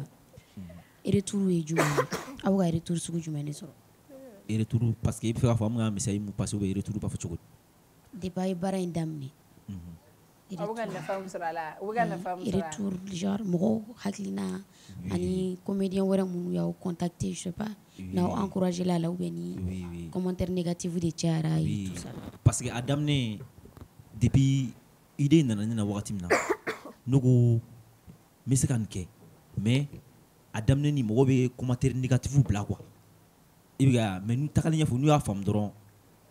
retour ye jumɛn ye aw ka retour sugu jumɛn de sɔrɔ. retour parce que i bɛ fɛ k'a fɔ an bɛ ka misali mun parce que u bɛ retour b'a fɔ cogo di. débat ye baara in daminɛ. aw bɛ ka nafa min sɔrɔ a la u bɛ ka nafa min sɔrɔ a la. retour genre mɔgɔw hakilina ani comédien wɛrɛ minnu y'aw contacter je sais pas n'aw encouragé la ou bien ni commentaire négatif de cayara et tout ça. parce que a daminɛ depuis idée nana ne na wagati min na ne ko n bɛ se ka nin kɛ mais a daminɛ ni mɔgɔ bɛ commentaire négatif bila quoi i bɛ ka mais n'u tagalen ɲɛfɛ n'u y'a faamu dɔrɔn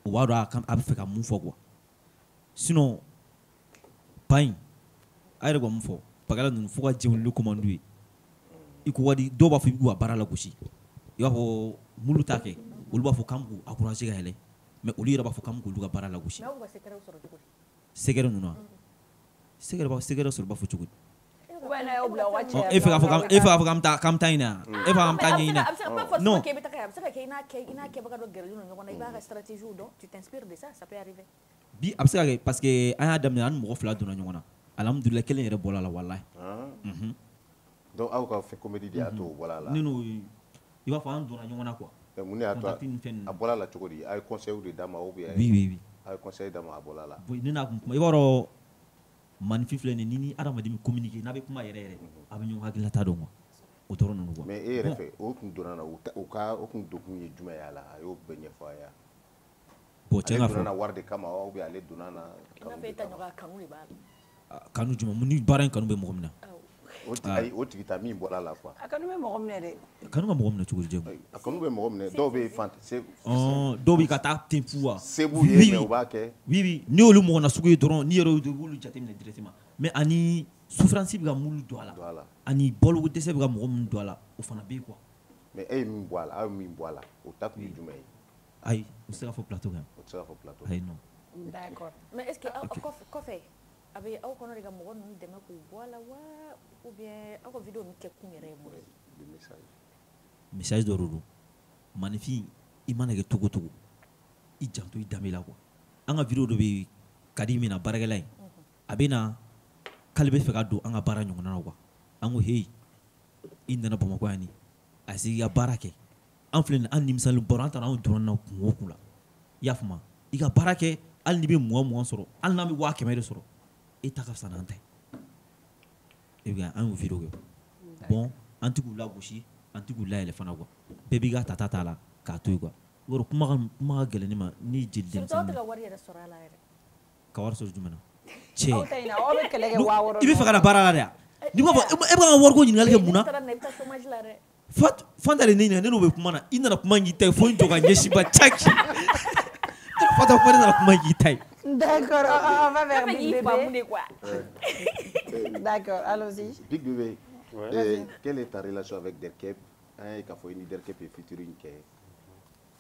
o b'a dɔn a bɛ fɛ ka mun fɔ quoi sinon ba in a yɛrɛ bɛ mun fɔ bagala ninnu fo ka jɛwuli commande ye i ko wadi dɔw b'a fɔ i b'u ka baara lagosi i b'a fɔ mulu t'a kɛ olu b'a fɔ k'an k'u encourager ka yɛlɛ mais olu yɛrɛ b'a fɔ k'an k'olu ka baara lagosi. mais aw ka secret sɔrɔ cogo di. secret ninnu secret sɔrɔ b'a fɔ cogo di. e fɛ k'a fɔ k'an bɛ taa ɲini na e fɛ k'an bɛ taa ɲini na non a bɛ se ka kɛ i n'a kɛbaga dɔ gɛrɛlen don ɲɔgɔn na i b'a ka stratégie dɔn tu t'inspires de ça ça peut arriver. bi a bɛ se ka kɛ parce que an y'a daminɛ an ni mɔgɔ fila donna ɲɔgɔn na alhamdulilayi kelen yɛrɛ bɔra a la walayi. donc aw ka fɛ comédie de y'a to o bɔra a la. ne n'o i b'a fɔ an donna ɲɔgɔn na quoi. mun de y'a to a bɔra a la cogo di a ye conseil de d'a ma ou bien. oui a ye conseil d'a ma a bɔra a la. ne n'a kun kuma i b'a dɔn maninfin filɛ nin ni adamaden bɛ communiquer n'a bɛ kuma yɛrɛ a bɛ ɲɔgɔn hakilinata dɔn quoi o dɔrɔn ninnu quoi. mais e yɛrɛ fɛ o tun donna na o kun dokun ye jumɛn ye a la a y'o bɛɛ ɲɛfɔ a ye. bon cɛ ka fɔ ale donna wari de kama ou bien ale donna na. kanu de b'a la. kanu jumɛn ni baara in kanu bɛ mɔgɔ min na. o tigi ta min bɔra a la quoi. a kanu bɛ mɔgɔ minɛ dɛ. kanu ka mɔgɔ minɛ cogo di jɛmu. a kanu bɛ mɔgɔ minɛ dɔw bɛ dɔw bɛ ka taa ten fu wa. se b'u ye mais u b'a kɛ. oui ni y'olu mɔgɔ na sugu ye dɔrɔn ni yɛrɛ y'olu jateminɛ directement mais ani souffrance bɛ ka mulu don a la ani balo dɛsɛ bɛ ka mɔgɔ minnu don a la o fana bɛ yen quoi. mais e ye min bɔ a la aw ye min bɔ a la o ta kun ye jumɛn ye. ayi o tɛ se ka fɔ plateau kan. o tɛ se ka fɔ plateau. ayi non. d'accord mais est ce que aw kɔfɛ a bɛ aw kɔnɔ de ka mɔgɔ ninnu dɛmɛ k'u bɔ a la wa ou bien aw ka vidéo ninnu kɛ kun yɛrɛ ye mun ye. message dɔ de don maninfin i mana kɛ cogo o cogo i janto i danbe la quoi an ka vidéo dɔ bɛ yen ka di min na baarakɛla in a bɛ na k'ale bɛ fɛ ka don an ka baara ɲɔgɔnna na quoi an ko heyi i nana bamakɔ yan nin a sigi i ka baara kɛ an filɛ nin an nimisalen bɔra an taara anw dɔrɔn na kun o kun la i y'a faamu i ka baara kɛ hali n'i bɛ 20 sɔrɔ hali n'an bɛ 100 de sɔrɔ e ta ka fisa n'an ta ye e bɛ an y'o vidéo kɛ bon an ti k'u lagosi an ti k'u layɛlɛ fana quoi bɛɛ b'i ka tata t'a la k'a to yen quoi yɔrɔ kuma ka gɛlɛn ne ma ni jeli denmisɛnnin. surtout aw tɛ ka wari yɛrɛ sɔrɔ a la yɛrɛ. ka wari sɔrɔ jumɛn na. cɛ aw ta in na aw bɛ kɛlɛ kɛ 6000. i bɛ fɛ ka na baara la de wa. n'i b'a fɔ e bɛ ka wariko ɲininkali kɛ mun na. n'i taara na i bɛ taa chômage la dɛ. Fanta de ne ɲininka ne n'o bɛ kuma na i nana kuma k'i ta ye fo n jɔ ka ɲɛsin ba caki. Fanta ko ne nana kuma k'i ta ye. d'accord on va vers Big Bébé. d'accord allons-y. Big Bébé quelle est ta relation avec Derkep an ye k'a fɔ i ni Derkep ye featuring kɛ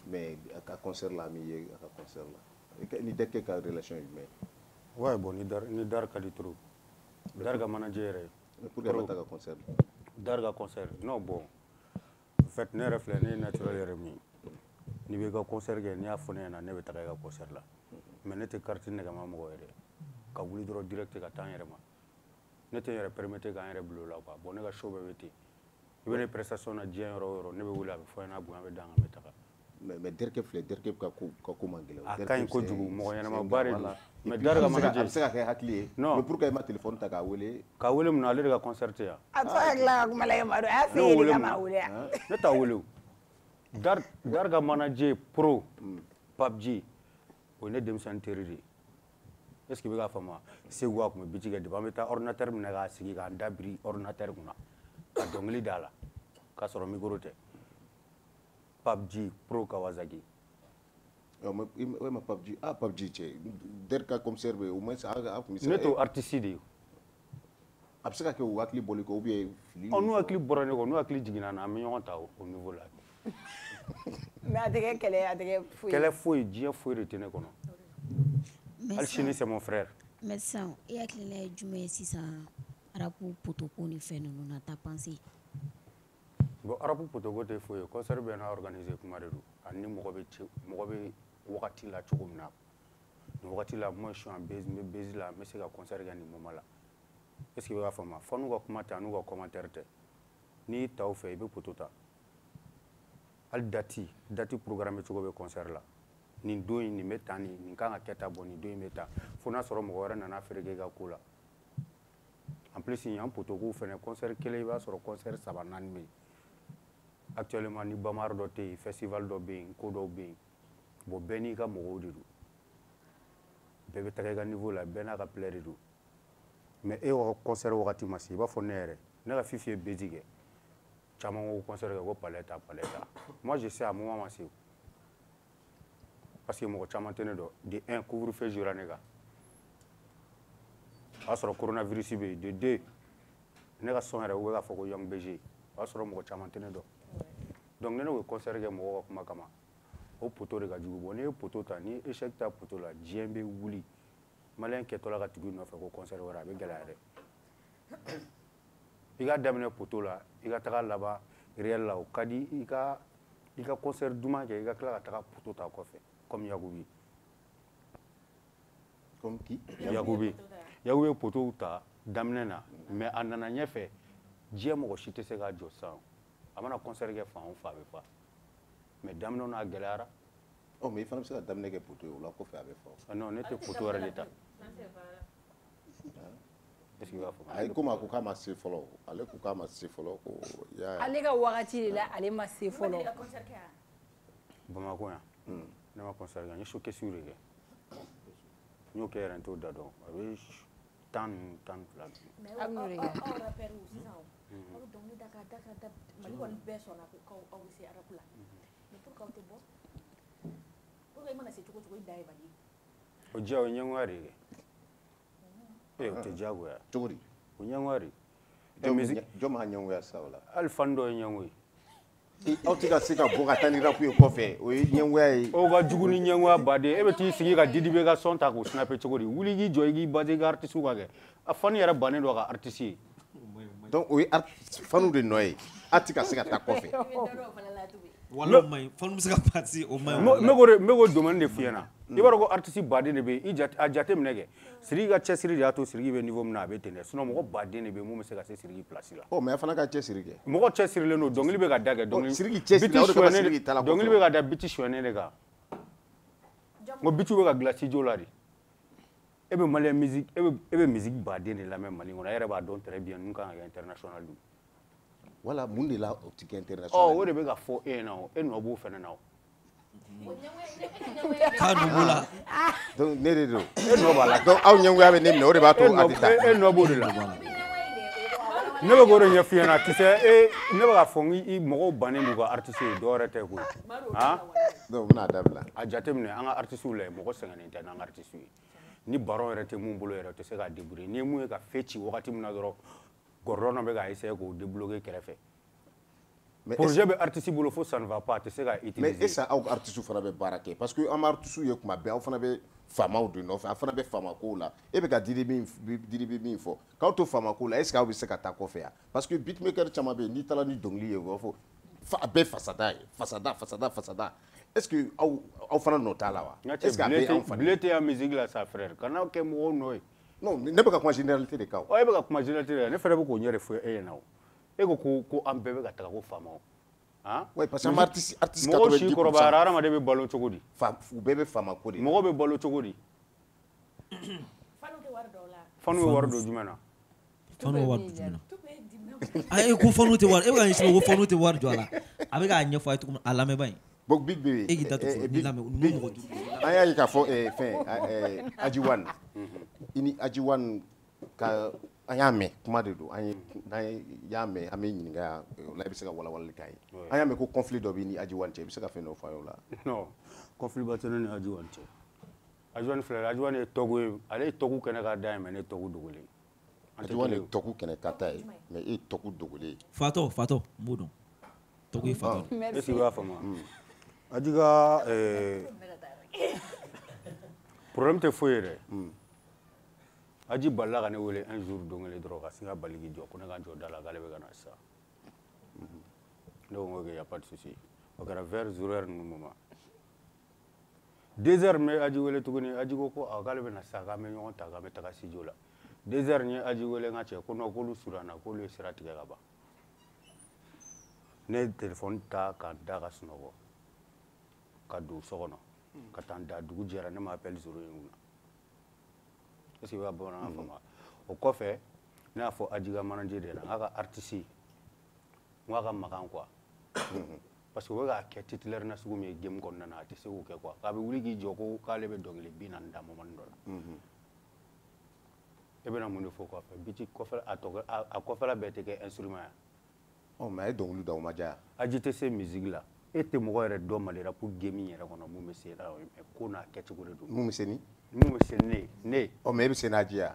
mais a ka concert la min ye a ka concert la ni Derkep ka relation ye jumɛn. ouais bon ni Dar ka di trop Dar ka manager yɛrɛ. pourquoi ma taa ka concert. Dar ka concert non bon en fait ne yɛrɛ filɛ ne ye naturel yɛrɛ min n'i bɛ ka concert kɛ n'i y'a fɔ ne ɲɛna ne bɛ taga i ka concert la mais ne tɛ carte nɛgɛma mɔgɔ yɛrɛ ka wuli dɔrɔn direct ka taa n yɛrɛ ma ne tɛ n yɛrɛ permettre k'an yɛrɛ bila o la quoi bon ne ka show bɛɛ bɛ ten i bɛ ne prestation na diɲɛ yɔrɔ o yɔrɔ ne bɛ wuli a bɛ fɔ n ɲɛna a bonya bɛ dan kan n bɛ taga. mais Derkep filɛ Derkep ka ko man gɛlɛn. a ka ɲi kojugu mɔgɔ ɲɛnama de don mais Dar ka manager a bɛ se ka kɛ hakili ye. non mais pourquoi i ma téléphone ta k'a wele. k'a wele mun na ale de ka concert tɛ yan. a tɔ ka tila ka kuma la e ma dɔn a y'a se e de kama a wele yan. ne t'a wele o. Darga manager pro PUBG o ne denmisɛnnin teri de est-ce que bɛ ka faamu Segu a kun bɛ biti kɛ depuis an bɛ taa ordinateur minɛ k'a sigi k'an da biri ordinateur kunna ka dɔnkili da la k'a sɔrɔ micro tɛ PUBG pro Kawasaki. ma PUBG PUBG cɛ Derka commissaire bɛ au moins a kun bɛ se ne to artiste de ye a bɛ se ka kɛ o hakili bɔli kɔ ou bien fili. n'u hakili bɔra ne kɔ n'u hakili jiginna na an bɛ ɲɔgɔn ta au niveau la. mais a tɛ kɛ kɛlɛ a tɛ kɛ foyi. Kɛlɛ foyi diɲɛ foyi de tɛ ne kɔnɔ. hali sini c'est mon frère. mais sisan e hakilina ye jumɛn ye sisan arabu potoko ni fɛn ninnu na ta pensée. bon arabu potoko tɛ foyi ye concert bɛ na organiser kuma de don ani mɔgɔ bɛ wagati la cogo min na nin wagati la moi je suis en base la n bɛ se ka concert kɛ nin moment la est-ce que i bɛ ka faamu fɔ n'u ka kuma tɛ n'u ka commentaire tɛ n'i y'i ta u fɛ i bɛ poto ta hali date programme cogo bɛ concert la nin don in nin bɛ tan nin kan ka kɛ tan bon nin don in bɛ tan fo n'a sɔrɔ mɔgɔ wɛrɛ nana feere i ka ko la en plus yan potokow fɛnɛ concert kelen i b'a sɔrɔ concert 3 4 bɛ yen actuellement ni bamar dɔ tɛ yen festival dɔ bɛ yen ko dɔw bɛ yen bon bɛɛ n'i ka mɔgɔw de don bɛɛ bɛ taga i ka niveau la bɛɛ n'a ka player de don mais e ka concert wagati ma se i b'a fɔ ne yɛrɛ ne ka fifi ye bezi kɛ caman ko concert kɛ ko palais ta moi je sais à moment ma se parce que mɔgɔ caman tɛ ne dɔn de 1 couvre-feu jura ne kan o y'a sɔrɔ coronavirus bɛ yen de 2 ne ka son yɛrɛ u bɛ k'a fɔ ko Young BG o y'a sɔrɔ mɔgɔ caman tɛ ne dɔn donc ne bɛ concert kɛ mɔgɔw ka kuma kama o poto de ka jugu bon n'i ye poto ta ni échec ta poto la diɲɛ bɛ wuli maliyɛn kɛtɔla ka tugu i nɔfɛ ko concert wɛrɛ a bɛ gɛlɛya dɛ i ka daminɛ poto la i ka taga laban réel la o ka di i ka concert duman kɛ i ka tila ka taga poto ta kɔfɛ comme Yakubi. Comme qui? Yakubi ye poto ta daminɛ na mais a nana ɲɛfɛ diɲɛ mɔgɔ si tɛ se k'a jɔ sisan a mana concert kɛ fan o fan a bɛ fa mais daminɛ n'a gɛlɛyara. mais i fana bɛ se ka daminɛ kɛ poto ye o la kɔfɛ a bɛ fa. non ne tɛ poto wɛrɛ de ta. est-ce que i b'a faamu. ayi komi a ko k'a ma se fɔlɔ ale ko k'a ma se fɔlɔ ko. ale ka wagati de la ale ma se fɔlɔ. Bamakɔ yan ne ma concert kɛ n ye showcase de kɛ n y'o kɛ yɛrɛ n t'o da dɔn a bɛ 10 fila. mais aw rappeurs sisan aw bɛ dɔnkili da ka da Mali kɔni bɛɛ sɔnna ko aw bɛ se arabu la mais pour que aw tɛ bɔ pour que i mana se cogo cogo i da ye bali. o diya o ye ɲɛgoya de ye kɛ o tɛ diyagoya. cogo di. o ɲɛgoya de. jɔn m'a ɲɛgoya sa o la. hali fan dɔ ye ɲɛgo ye. aw tɛ ka se ka bɔ ka taa ni rap ye kɔfɛ o ye ɲɛgoya ye. o ka jugu ni ɲɛgoya baden e bɛ t'i sigi ka Didi ka son ta k'o snapper cogo di wuli k'i jɔ i k'i base i ka artiste ka kɛ a fan yɛrɛ bannen don a ka artiste ye. donc o ye fanu de nɔ ye a tɛ ka se ka taa kɔfɛ. wala maɲi fanu bɛ se ka parti o maɲi. n bɛ k'o domaine de f'i ɲɛna i b'a dɔn ko artiste baden de bɛ yen a jate minɛ kɛ Sidiki ka cɛsiri de y'a to Sidiki bɛ niveau min na a bɛ ten dɛ sinon mɔgɔ baden de bɛ yen mun bɛ se ka se Sidiki place la. mais a fana ka cɛsiri kɛ. mɔgɔ cɛsirilen don dɔnkili bɛ ka da kɛ Sidiki cɛsiri o de kama Sidiki ta la kɔfɛ dɔnkili bɛ ka da biti suyɛnen de kan n ko bitiw bɛ ka dilan studio la de e bɛ maliyɛn musique e bɛ musique baden de lamɛn Mali kɔnɔ e yɛrɛ b'a dɔn très bien ninnu kan ka kɛ international dun. wala mun de la o tɛ kɛ international. o de bɛ ka fɔ e ɲɛna o e nɔ b'o fana na o. k'a nɔ b'o la. donc ne de don e nɔ b'a la donc aw ɲɛgoya bɛ ne minɛ o de b'a to a tɛ taa. e nɔ b'o de la. ne bɛ k'o de ɲɛf'i ɲɛna tu sais ne bɛ k'a fɔ n mɔgɔw bannen don ka artiste ye dɔwɛrɛ tɛ koyi. donc n bɛna dabila. a jateminɛ an ka artistes lajɛ mɔgɔ sɛgɛnnen tɛ n'an ka artistes ye ni baron yɛrɛ tɛ mun bolo yɛrɛ o tɛ se k'a débrouiller ni ye mun ye ka fɛn ci wagati min na dɔrɔn gɔrdɔn bɛ k'a essayer k'o débloquer kɛrɛfɛ. projet bɛ artiste bolo fo ça ne va pas a tɛ se ka utiliser. mais est-ce que aw ka artistes fana bɛ baara kɛ parce que an bɛ artistes ye tuma bɛɛ aw fana bɛ faamaw de nɔfɛ a fana bɛ faama kow la e bɛ ka Didi bɛ min fɔ k'aw to faama kow la est-ce que aw bɛ se ka taa kɔfɛ yan parce que beatmaker caman bɛ yen n'i taara ni dɔnkili ye u b'a fɔ a bɛɛ fasada ye fasada est-ce que aw fana nɔ t'a la wa. est-ce que a bɛ anw fana. bile tɛ yan musique la sa frère kana kɛ mɔgɔw nɔ ye. non ne bɛ ka kuma généralité de kan. e bɛ ka kuma généralité de kan ne fana bɛ k'o ɲɛ de fɔ e ɲɛna o e ko an bɛɛ bɛ ka taga ko faamaw. oui parce que an bɛ artiste 90%. mɔgɔw si kɔrɔbayara hadamaden bɛ balo cogo di. u bɛɛ bɛ faama ko de. mɔgɔw bɛ balo cogo di. fanu ye wari don jumɛn na. fanu ye wari don jumɛn na. e ko fanu tɛ wari e bɛ ka ɲɛsin ko fanu tɛ wari jɔ a la avec k'a ɲɛfɔ a ye cogo min a lamɛnba in. Bon big baby. E k'i da to fɔlɔ ni lamɛn ni mɔgɔ jugu. An y'a ye k'a fɔ fɛn Ajiwan i ni Ajiwan ka an y'a mɛn kuma de don an y'a mɛn an bɛ ɲininka o la i bɛ se ka walawalali k'a ye an y'a mɛn ko conflit dɔ b'i ni Ajiwan cɛ i bɛ se ka fɛn dɔ fɔ a ye o la. Non conflit ba tɛ ne ni Ajiwan cɛ. Ajiwan filɛ Ajiwan ye Togo ye ale ye Togo kɛnɛ ka da ye mais ne Togo dogolen. Ajiwan ye Togo kɛnɛ ka ta ye mais e ye Togo dogolen. Fatɔ n b'o dɔn. Togo ye Fatɔ. Est-ce que i b'a faamu. Aji ka problème tɛ foyi ye dɛ. Aji balila ka ne wele un jour don kelen dɔrɔn ka sin ka bali k'i jɔ ko ne ka n jɔ da la k'ale bɛ ka na sisan. Ne ko n ko y a pas de souci. O kɛra vers 0h ninnu moment. 2h n bɛ Aji wele tuguni Aji ko k'ale bɛ na sisan k'an bɛ ɲɔgɔn ta k'an bɛ taga studio la. 2h n ye Aji wele n ka cɛ ko non k'olu surunya k'olu ye sira tigɛ ka ban. Ne ye téléphone ta k'an da ka sunɔgɔ ka don so kɔnɔ ka taa n da dugu jɛra ne ma appel zoro ye n kunna. Est-ce que i b'a bamanankan faamu o kɔfɛ ne y'a fɔ Aji ka manager de ɲɛna n k'a ka artiste n k'a ka makan quoi parce que o bɛ k'a kɛ titulaire na sugu min ye game kɔnɔna na a tɛ se k'o kɛ quoi k'a bɛ wuli k'i jɔ ko k'ale bɛ dɔnkili 40 da moment dɔ la e bɛna mun de fɔ kɔfɛ biti kɔfɛ a kɔfɛla bɛɛ tɛ kɛ instrument ye. Mais a ye dɔnkili da o ma diya. Aji tɛ se musique la e tɛ mɔgɔ yɛrɛ dɔn Mali rap game yɛrɛ kɔnɔ mun bɛ se la ko n'a kɛcogo de don. Mun bɛ se ni? Mun bɛ se ne. Mais e bɛ se n'Aji ya.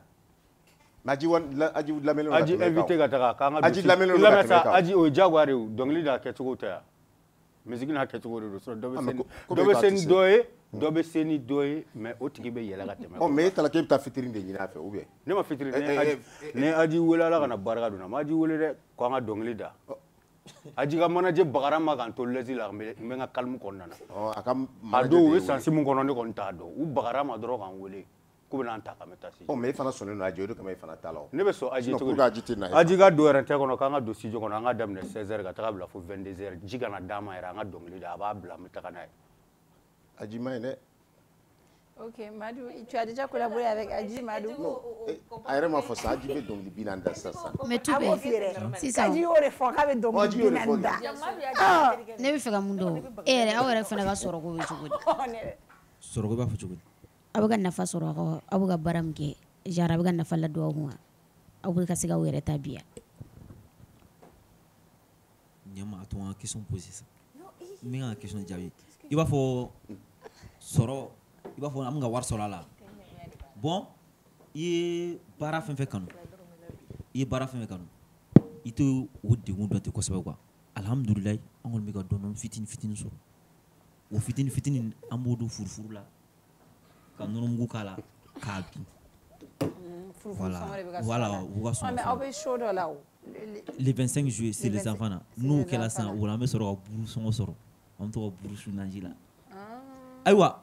Aji lamɛnlen Aji invité ka taga k'an ka Aji lamɛnlen ka tɛmɛ kan. Aji o ye jagoya de ye dɔnkili n'a kɛcogo tɛ yan. Musique n'a kɛcogo de don dɔ bɛ se ni dɔ ye dɔ bɛ se ni dɔ ye mais o tigi bɛ yɛlɛ ka tɛmɛ. Mais e taara k'e bɛ taa fitiri de ɲini a fɛ ou bien? Ne ma fitiri ne Aji wele ala ka na barika don na ma Aji wele dɛ k'an ka dɔnkili da. Aji ka manager bagara ma k'an to lɛsi la n bɛ n ka calme kɔnɔna na. A don u ye sansi min kɔnɔ ne kɔni t'a dɔn u bagara ma dɔrɔn k'an wele k'u bɛna an ta ka mɛ taa studio. Mais e fana sɔnnen don Aji o de kama e fana t'a la o. Ne bɛ sɔn Aji cogo di Aji ka don yɛrɛ tɛ kɔnɔ k'an ka don studio kɔnɔ an ka daminɛ 16h ka taga bila fo 22h ji kana d'a ma yɛrɛ an ka dɔnkili da a b'a bila an bɛ taga n'a ye. Aji ma ɲi dɛ. Ok, Madou, tu as déjà collaboré avec Aji, Madou? A yɛrɛ ma fɔ sa Aji bɛ dɔnkili 40 da sisan. Mais tout bɛ sisan Aji y'o de fɔ k'a bɛ dɔnkili 40 da. Ne bɛ fɛ ka mun dɔn e yɛrɛ aw yɛrɛ fana ka sɔrɔko bɛ cogo di? Sɔrɔko b'a fɔ cogo di? Aw bɛ ka nafa sɔrɔ aw bɛ ka baara min kɛ genre a bɛ ka nafa ladon aw ma aw bɛ ka se k'aw yɛrɛ ta biya. Ɲɛma a to n ka question poser sisan n bɛ ka question jaabi i b'a fɔ sɔrɔ i b'a fɔ an bɛ ka wari sɔrɔ a la bon i ye baara fɛn fɛn kanu i tɛ o degun dɔn ten kosɛbɛ quoi alhamdulilayi an kɔni bɛ ka dɔɔni fitinin sɔrɔ o fitinin an b'o don furufuru la ka nɔnɔmugu k'a la k'a dun voilà u ka sɔn. Mais aw bɛ show dɔ la o. Le 25 juillet c'est les enfants là n'o kɛla sisan o la an bɛ sɔrɔ ka buru sɔngɔ sɔrɔ an bɛ to ka buru su naji la ayiwa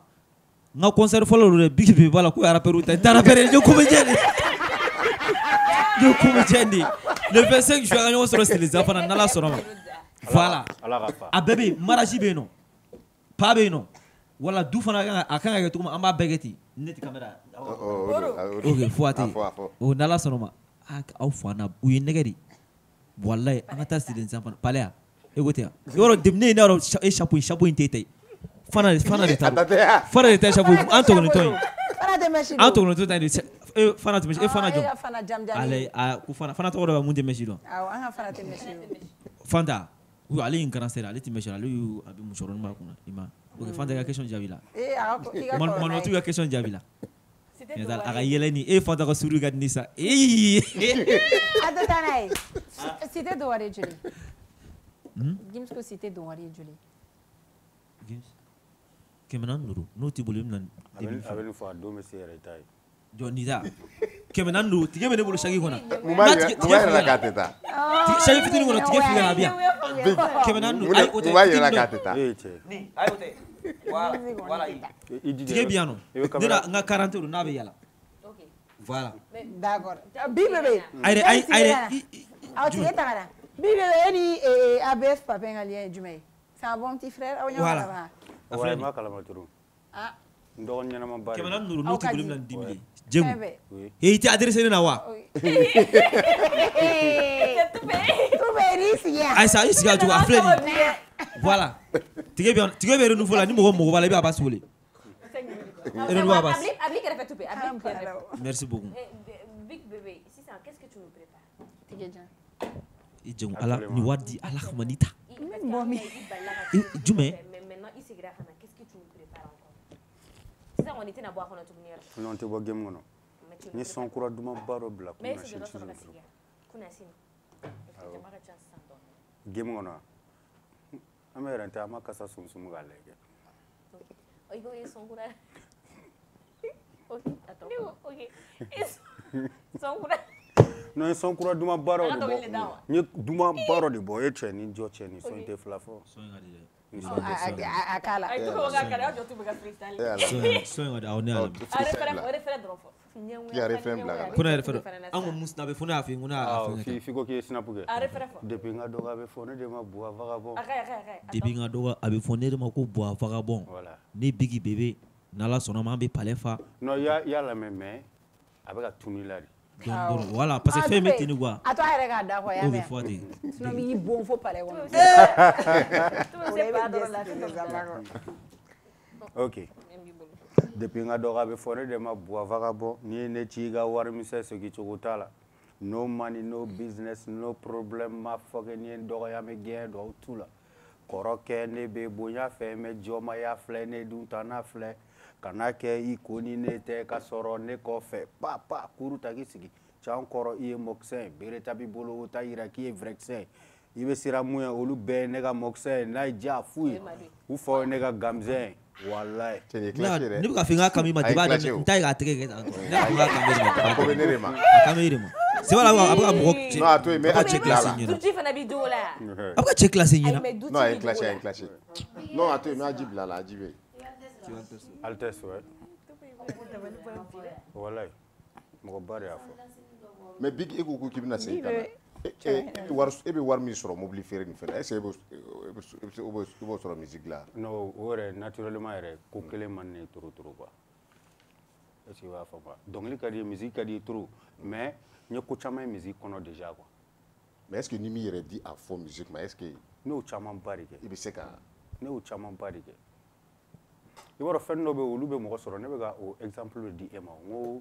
n ka concert fɔlɔ don dɛ Big Baby b'a la ko rappeur ta n tɛ rappeur ye n ye comédien de le 25 juillet an ka ɲɔgɔn sɔrɔ c'est les enfants là n'Ala sɔnna ma voilà a bɛɛ bɛ yen mariage bɛ yen nɔ pa bɛ yen nɔ wala du fana a kan ka kɛ cogo min an b'a bɛɛ kɛ ten ne tɛ caméra ok fo a tɛ yen o n'Ala sɔnna ma aw fa na u ye nɛgɛ de wallahi an ka taa c'est les enfants palais ya e ko ten yɔrɔ ne ye ne yɔrɔ e chapeau in tɛ ta ye fana de ta chapeau an tɔgɔnintɔ ye an tɔgɔnintɔ ta ye fana tɛ mɛsi e fana jɔn ale ko fana tɔgɔ dɔ bɛ mun tɛ mɛsi dɔn Fanta ale ye n grand sœur ale tɛ mɛsi ale a bɛ musokɔrɔnin b'a kunna i ma ok Fanta ka question jaabi la Manɔtu ka question jaabi la a ka yɛlɛ ni e Fanta ka suru ka di ni sa a tɛ taa n'a ye cité dɔ wɛrɛ joli Gims ko cité dɔ wɛrɛ joli kɛmɛ naani duuru n'o t'i bolo i bɛna a bɛ nin fɔ a don bɛ se yɛrɛ i ta ye jɔ nin ta kɛmɛ naani duuru tigɛ bɛ ne bolo sagi kɔnɔ mun b'a yɛrɛ la k'a tɛ taa sagi fitinin kɔnɔ tigɛ fili ka na bi yan kɛmɛ naani duuru ayi o tɛ mun b'a yɛrɛ la k'a tɛ taa tigɛ bi yan nɔ ne la n ka 40 don n'a bɛ yala voilà d'accord Big Baby ayi aw tigɛ ta ka na Big Baby e ni ABF Papin ka lien ye jumɛn ye c'est un bon petit frère aw ɲɔgɔn kalama wa ma kalama turu n dɔgɔnin ɲɛnama ba kɛmɛ naani duuru n'o t'i bolo i bɛna 10 000 Jemu i tɛ adressé ne na wa Tube i sigi yan ayisa i sigi a cogo a filɛ nin Voilà. Tige be renouveau la ni mogo mogo bala bi aba sole. Merci beaucoup. Big bébé, si ça, qu'est-ce que tu nous prépares? Tigedjan. Idjong ala ni wadi ala khmanita. Jume. Mais maintenant, il s'est grave. Qu'est-ce que tu nous prépares encore? C'est ça, on était à boire on a tout venir. Non, tu vois game non. Ni son courant de mon baro black. Mais c'est de l'autre côté. Kunasini. Game non. Amera nta makasa sumsum galege. Oh, il va son courant. Ok, attends. Ok. Son courant. Non, son courant de mon baro de bon. Ni duma baro de bon et cheni jo cheni so inte flafo. So ngadi. Akala. Ai tu ga kala jo tu ga freestyle. So ngadi awne ala. Refera drofo. Ya refera blaga. Kuna refera. Ango musna be funa afi nguna afi. Figo ke snapuge. Depuis nga doga be fone de ma bois vagabond. Depuis nga doga abe fone de ma ko bois vagabond. Voilà. Ni bigi bébé nala sona ma be palefa. Non, ya la même avec la tunilari. Voilà, parce que fait mettre quoi. À toi, regarde, quoi, ya mais. Sinon, il bon, faut parler. Ok. Depuis nga doga be fone de ma bois vagabond, ni ne chiga war mi se so ki chokotala. No money, no business, no problem. Ma fucking ni doga ya me gen do tula. Koroke ne be bonya fe me joma ya fle ne duntana fle. Kana ke ikoni ne te ka soro ne ko fe papa kuru tagisigi chan koro iye moksen bere tabi bolo ta iraki e vrexen ibe sira muya olu be ne ga moksen na ja fui u fo ne ga gamzen wallahi ni buka finga kami ma deba ntai ga tege ke na buka kami ko benere ma c'est voilà abuka mo no ato me a check la tu ti fana bi do la abuka check la senyina no ay clash no ato me a jibla la jibe Altes, ouais. Voilà. Mon bari a fo. Mais big ego ko kibina sey kana. Ebe war mi soro mobile fere ni fere. Est-ce ebe soro musique là? Non, ouais, naturellement ere ko kele man ne trop quoi. Est-ce que va fa donc li kadi musique kadi trop mais n'y ko chama musique kono déjà quoi. Mais est-ce que ni mi ere di à fond musique mais est-ce que no chama bari ke. Ibe seka. No chama bari ke. Il va faire no be olu be mo soro ne be ga o exemple di ema ngo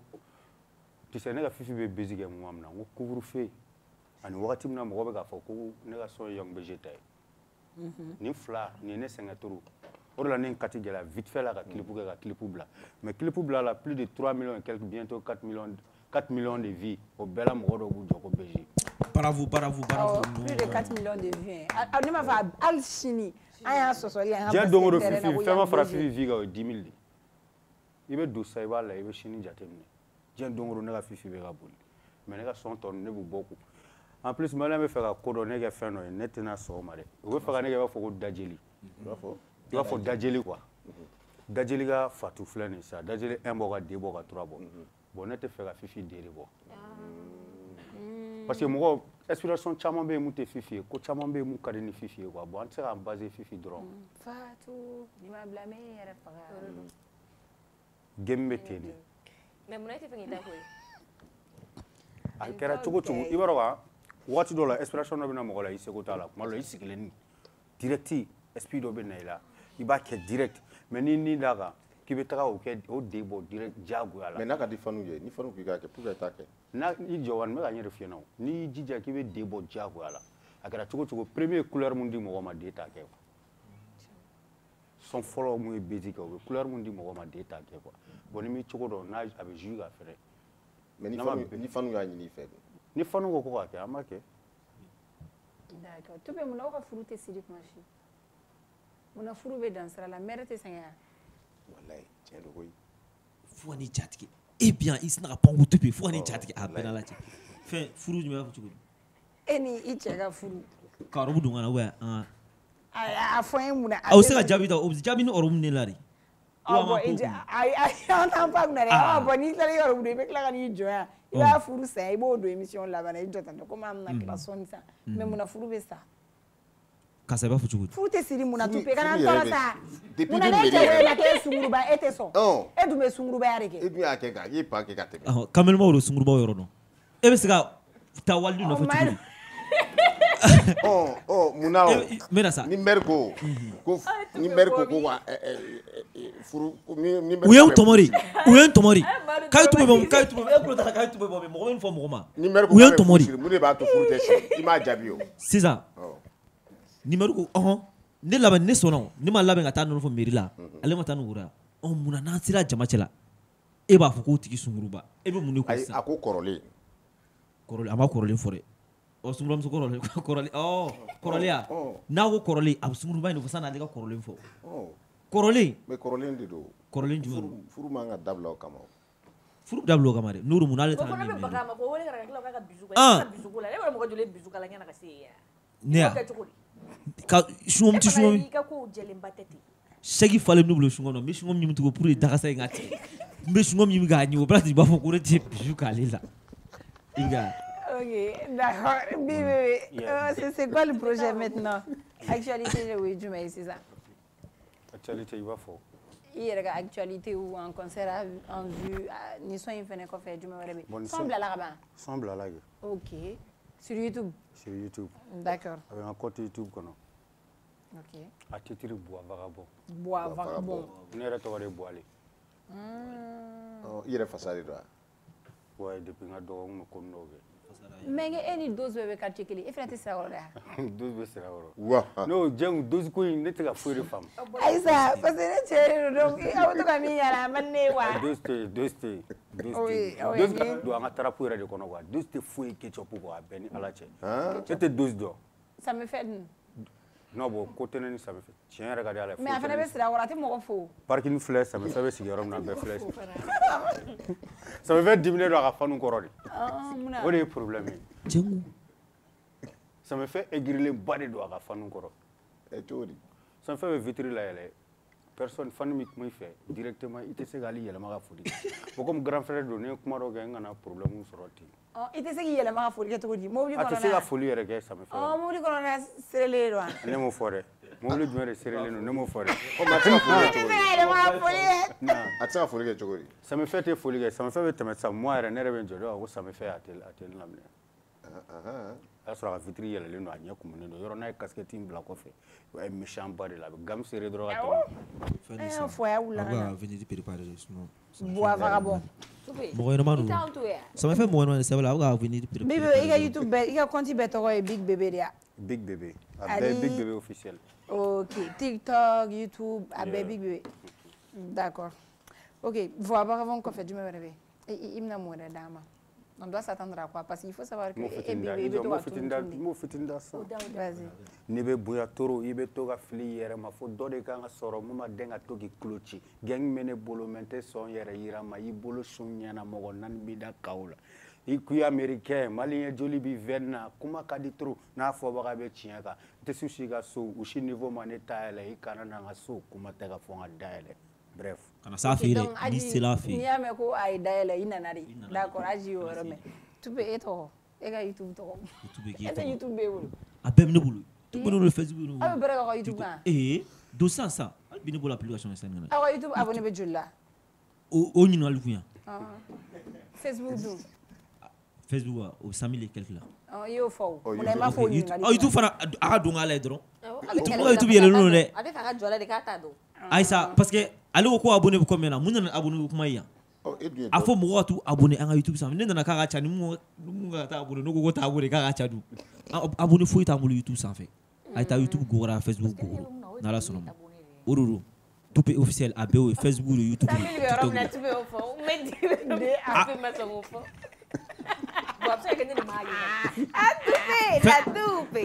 ti se ne ga fifi be basic mo amna ngo couvre feu ani wakati mna mo be ga fa ko ne ga so young vegetal ni fla ni ne sengaturu or la ne kati gela vite fait la clip bla mais clip bla la plus de 3 millions et quelques bientôt 4 millions de vies au bela mo do bu joko beji bravo plus de 4 millions de vies ani ma va al chini aya sosoli aya j'ai dongo fifi fema fra fifi viga 10 000 ibe do sa ibala ibe chini jatemne j'ai dongo ne ga fifi be ga boli mais ne ga son ton ne bu beaucoup en plus mala me faire ko ne ga feno ne tena so mare o fa ne ga fa ko dajeli il va faut dajeli quoi dajeli ga fatu flane ça dajeli un bo ga deux bo ga trois bo bon ne te faire fifi dele bo parce que moi inspiration chama be mu te fifi ko chama be mu kadi ni fifi quoi bon c'est en base fifi dron fatu ni ma blâmer yara faga gembe teni mais mon été fait ko akera chugo ibaro wa wati dola inspiration no be na mo la iseko tala kuma lo isikileni directi speed be na ila iba ke direct mais ni daga kibe taka o ke o debo direct jagu ala mais naka di fanu je ni fanu ki ga ke pour ta ke na ni jowan me ga nyere fiena ni jija kibe debo jagu ala akara chugo premier couleur mundi mo ma deta ke son follow mu basic o couleur mundi mo ma deta ke quoi bon mi chugo do na abe juga fere mais ni fanu ya ni fe ni fanu ko ko ke amake d'accord tu peux mon ka furu te sirik machi mon furu be dans la mère te sanga wallahi tiens le koy fo ni chatki et bien il n'a pas goûté puis fo ni chatki a peine la fait furu me fa chugo eni ichega furu ka robu dungana we a fo en muna a o se ka jabi da o jabi ni orum ne lari abo ai on pas na re abo ni lari orum de be kla ni joya iba furu sa ibo do émission la bana ijota to comme amna classoni sa mais muna furu be sa kasa ba fuchugu furu te siri muna tupe kana tola sa muna ne je na ke sunguruba ete so e du me sunguruba ya reke e du ya ke ga ye pa ke ka te kamel mo ro sunguruba yoro no e be sika ta waldu no fuchugu Muna mena sa ni merko ko ni merko ko wa furu ni u ye tomori kay tube bom e ko ta kay tube bom mo en fo mo ma ni merko u ye tomori mu ne ba to furu te shi ima jabio sisan numéro ko ne laban ne sɔnna ne ma labɛn ka taa nɔnɔ fɔ mairie la ale ma taa n'o wura munna n'an sera jama cɛla e b'a fɔ k'o tigi sunkuruba e bɛ mun de ko sisan a ko kɔrɔlen a ma kɔrɔlen fɔ dɛ sunkurubamuso kɔrɔlen kɔrɔlen ya n'a ko kɔrɔlen a bɛ sunkuruba in de fɔ sanni ale ka kɔrɔlen fɔ kɔrɔlen mais kɔrɔlen de don kɔrɔlen jumɛn don furu man ka dabila o kama furu dabila o kama dɛ n'o mun n'ale taara min ne ya ka sungom ti sungom segi fale n'u bolo sungom na me sungom ɲimi tugu pour dakasa in ka tigɛ n bɛ sungom ɲimi k'a ɲi o bɛna b'a fɔ ko ne tɛ bijou k'ale la i ka ok d'accord Bibi c'est quoi le projet maintenant actualité de oui jumɛn ye sisan actualité i b'a fɔ i yɛrɛ ka actualité ou en concert en vue ni son in fɛnɛ kɔfɛ jumɛn wɛrɛ bɛ son bilala ka ban son bilala kɛ ok sur YouTube sur YouTube d'accord a bɛ n ka compte YouTube kɔnɔ ok a titre Bois Vagabond Bois Vagabond ne yɛrɛ tɔgɔ de Boile i yɛrɛ fasa de don wa depuis n ka dɔgɔkun bɛ komi dɔw kɛ mais e ni dose bɛɛ bɛ quartier kelen e fɛnɛ tɛ sira yɔrɔ la dose bɛ sira yɔrɔ n'o jɛn dose ko in ne tɛ ka foyi de faamu ayisa parce que ne cɛ de don donc aw bɛ to ka min yala a man ne ye wa dose tɛ dose ka don an ka tarapu yɛrɛ de kɔnɔ quoi dose tɛ foyi ketchup quoi a bɛɛ ni ala cɛ e tɛ dose dɔn ça me fait dun non bon ko tɛ ne ni Samifɛ tiɲɛ yɛrɛ ka di ala ye mais a fana bɛ sira yɔrɔ a tɛ mɔgɔ fo parking filɛ Samifɛ bɛ sigi yɔrɔ min na a bɛɛ filɛ Samifɛ diminen don a ka fanu kɔrɔ de o de ye problème ye Samifɛ egirilen ba de don a ka fanu kɔrɔ cogo di Samifɛ bɛ vitre layɛlɛ personne fanu min kuma i fɛ directement i tɛ se k'ale yɛlɛma ka foli bon comme grand frère don ne ye kuma dɔ kɛ n kana problème sɔrɔ ten i tɛ se k'i yɛlɛma ka foli kɛ cogo di mobili kɔnɔ a tɛ se ka foli yɛrɛ kɛ Samifɛ mobili kɔnɔ serelen don wa ne m'o fɔ dɛ mobili jumɛn de serelen don ne m'o fɔ dɛ a tɛ se ka foli kɛ cogo di a tɛ se ka foli kɛ cogo di Samifɛ tɛ foli kɛ Samifɛ bɛ tɛmɛ sisan moi yɛrɛ ne yɛrɛ bɛ n jɔ dɔn ko Samifɛ a tɛ ne laminɛ a y'a sɔrɔ a ka vitre yɛlɛlen don a ɲɛ kumunen don yɔrɔ n'a ye casquette in bila kɔfɛ o ye méchant ba de la a bɛ gamme serré dɔrɔn ka tɛmɛ fɔ a y'a wula ka na venir préparer sinon Bois Vagabond mɔgɔ ɲɛnama ninnu Samifɛ mɔgɔ ɲɛnama de sɛbɛn a bɛ ka venir préparer Bibi i ka YouTube bɛɛ i ka compte bɛɛ tɔgɔ ye Big Bébé de ya Big Bébé a bɛɛ Big Bébé officiel ok TikTok YouTube a bɛɛ Big Bébé d'accord ok Bois Vagabond kɔfɛ jumɛn wɛrɛ bɛ i bɛna mun wɛrɛ d'an ma on doit s'attendre à quoi parce qu'il faut savoir que m'o fitini da san n'i bɛ bonya toro i bɛ to ka fili yɛrɛ ma fo dɔ de kan ka sɔrɔ mun ma den ka to k'i tulo ci gang bɛ ne bolo mɛ n tɛ sɔn yɛrɛ yira ma i bolo sun ɲɛna mɔgɔ naani b'i da kaw la i kuyi américain maliyɛn joli b'i vɛn na kuma ka di trop n'a fɔbaga bɛ tiɲɛ kan n tɛ si ka so u si niveau ma ne ta yɛlɛ i kana na n ka so kuma tɛ ka fɔ n ka da yɛlɛ bref kana s'a fɛ yen dɛ n'i sera a fɛ yen n'i y'a mɛn ko a ye dayɛlɛ i nana de d'accord aji y'o yɔrɔ mɛn tupe e tɔgɔ e ka YouTube tɔgɔ e tɛ YouTube b'e bolo a bɛɛ bɛ ne bolo ne bolo Facebook bolo aw bɛ bɛrɛ ka YouTube kan don sisan hali bi ne bolo application sisan nana aw ka YouTube abonné bɛ joli la o ɲininkali kun yan Facebook dun Facebook wa o 100 000 et quelques la i y'o fɔ o munna i m'a fɔ o ɲininkali YouTube fana a ka don k'ala ye dɔrɔn YouTube yɛlɛlen don dɛ a bɛ fɛ ka jɔ la de k'a t'a dɔn ayisa parce que ale ko abonné bɛ combien na mun nana abonné ko kuma yan a fɔ mɔgɔ ka tu abonné an ka YouTube sanfɛ ne nana k'a ka ca ni mun ka taa abonné ne ko ko t'a abonné k'a ka ca dun abonné foyi t'an bolo YouTube sanfɛ a ye taa YouTube gogora Facebook gogoro n'ala sɔnna ma o de don Tupe officiel a bɛɛ o ye Facebook de YouTube de TikTok de Tupe o fɔ mais de a bɛ ma sɔn o fɔ bon a bɛ se ka kɛ ne de m'a ye a Tupe la Tupe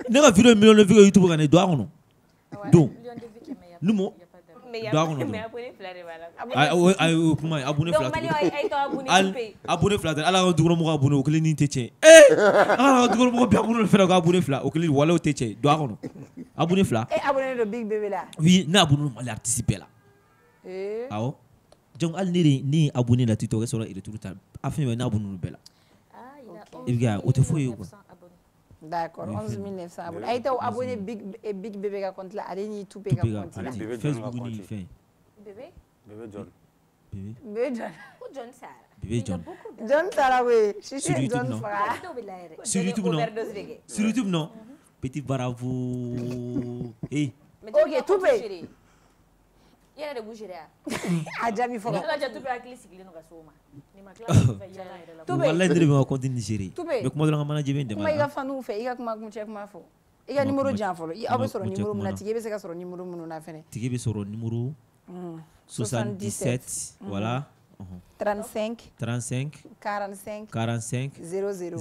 ne ka vidéo million de vues YouTube kan ne don a kɔnɔ don numo o kuma ye abonné fila abonné fila tɛ ala ka dukɔnɔmɔgɔ abonné o kelen ni tɛ tiɲɛ ala ka dukɔnɔmɔgɔ bɛɛ abonné fɛnɛ ka abonné fila o kelen walaw tɛ tiɲɛ don a kɔnɔ abonné fila abonné don Big Bébé la oui ne abonné don Mali artiste bɛɛ la awɔ donc hali ne ye abonné la TikTok sɔrɔ retour ta a fɛn bɛɛ ne abonné don bɛɛ la i bɛ kɛ o tɛ foyi ye quoi d'accord 11 900 abonnés a ye taa abonné Big Bébé ka compte la ale ni Tupe ka compte la Facebook ni fɛn Bébé Bébé John Bébé John ko John Sara Bébé John. John Tarawé. Sur YouTube, non. Sur YouTube, non. Sur YouTube, non. Petit bravo. Hey. Ok, tout paye. Il y a des bougeries. Ah, Jami Foro. Wallahi ndere be ko din Nigeria. Toupé. Mais kuma dala mana jebe ndema. Kuma iga fanu fe, iga kuma kun check ma fo. Iga numéro jan folo. I abe soro numéro mun na tige be se ka soro numéro mun na fene. Tige be soro numéro 77 voilà. 35 45 45 45 00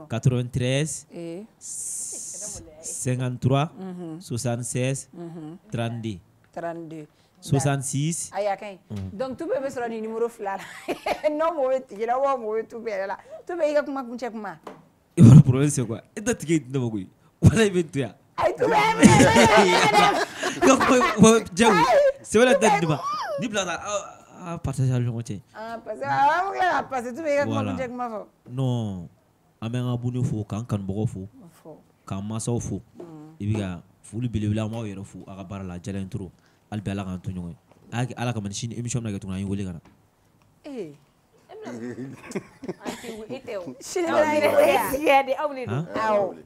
93 et 53 76 32 32 66 aya kan donc tout bébé sera ni numéro fla non mo tige la wo mo tout bébé la tout bébé iga kuma kun check ma et le problème c'est quoi et ta tige de magoy wala be tuya ay tout bébé c'est wala date ba ni blada ah partager le moitié ah parce que tout bébé kuma kun check ma fo non amen abonné fo kan bogo fo kan masaw fo ibiga fulu belebela ma yero fo aga bara la jala intro albi ala kan to nyoy aki ala kam ni émission na gatuna yi wole kana eh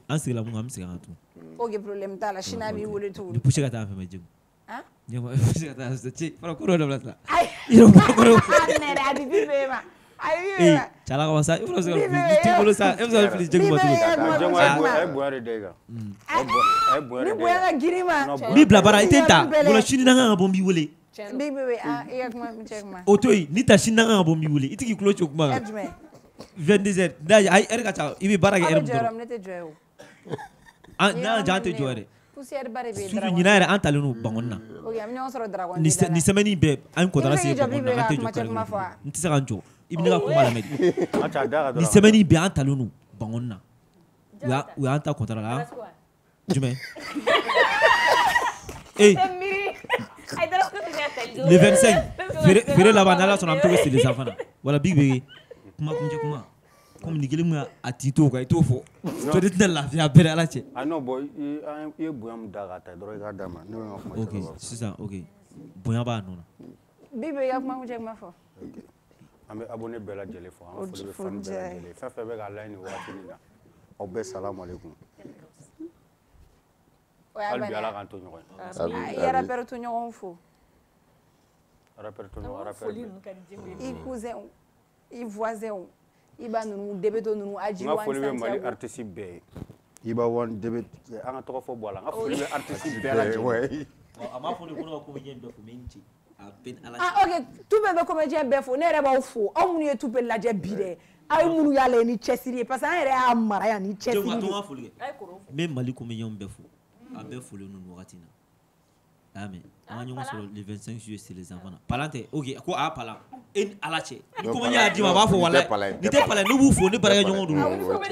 an sigla mun am sigla to ok problème ta la china mi wole to ni pousse kata fa ma jëm hein ñama pousse kata sa ci fara ko do la ay yo ko do ne da di bébé ma eh chala ko sa ifro sa ti bolo sa em sa fili jëm ba to ay boire dega ay boire ni boire girima mi bla bara itenta wala chini na nga bombi wole bébé ah iya kuma mi check ma otoy ni ta chini na nga bombi wole itiki klo chok ma 22h daja ay erga cha ibi bara ga erm joram nete joyo ah na jante joore poussière bare be surtout ñina era antalenu bangonna ok am ñoo soro dragon ni semaine be an ko dara se bangonna ante jo kala nti sa kanjo ibni ga kuma la medi ni semaine be antalenu bangonna ya anta kontra la jume eh le 25 fere la banala son am to c'est les enfants wala big big kuma kunje kuma comme ni gelimu atito ko ito fo to dit na la ya bere ala che ah non boy e boyam daga ta doro ga dama no ma kuma OK c'est ça OK boyam ba non big big ya kuma kunje kuma fo ambe abonné bela jele fo am fo le fan bela jele fa fa be ga line wa tinina o be salam alaikum albi ala kan to ñoy ya rapper to ñoy fo rapper to ñoy rapper i cousin i voisin iba nunu debeto nunu aji wan santiago nga mali artiste be iba won debet anga to fo bola nga fo artiste be la way ama fo ni ko comédien be fo menti a ben ala ah OK tout be comédien be fo ne reba fo o munu ye tout be la je bide ay munu ya le ni chesiri parce que an re a mara ya ni chesiri to nga fo le même mali comédien be fo a be fo le nunu watina amen an ñoo solo le 25 juillet c'est les enfants palante OK ko a pala en alache ni ko nya di ma ba fo wala ni te pala no bu fo ni bara ñoo do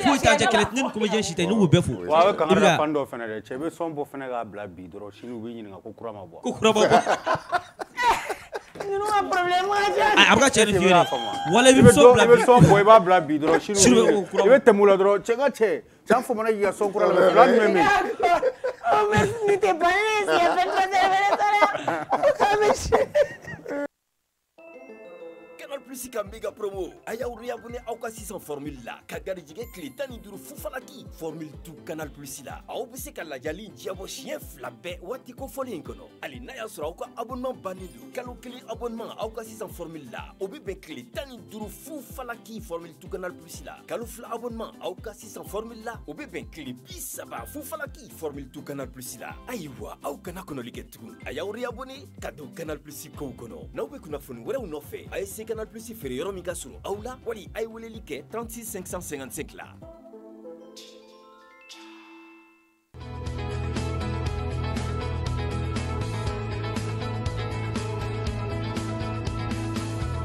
fo ta je kele nin ko me je shite no bu be fo wa ka ngara fando fene de chebe sombo fene ga bla bi doro shinu be nyina ko kura ma bo ko kura ba ni no problème aja abga chene fiere wala bi so bla bi so boy ba bla bi doro shinu be temula doro chenga che jam fo mana ya so kura la plan meme oh mais ni te parles si a fait trop de Canal Plus ka méga promo aya abonné aw ka 600 formule la ka garijige kile tani duru fufalaki formule tout Canal Plus la aw be se ka lajali diabo chien flabé wati ko folin kono ali na ya sura aw ka abonnement banidu kalo kili abonnement aw ka 600 formule la o be ben kile tani duru fufalaki formule tout Canal Plus la kalo fla abonnement aw ka 600 formule la o be ben kile bisaba fufalaki formule tout Canal Plus la aywa aw kana kono ligetu aya abonné kado Canal Plus ko kono na be kuna fonu wala no fe ay Canal Plus feere yoro mi ga suru awla wali ay weleli ke 36 555 la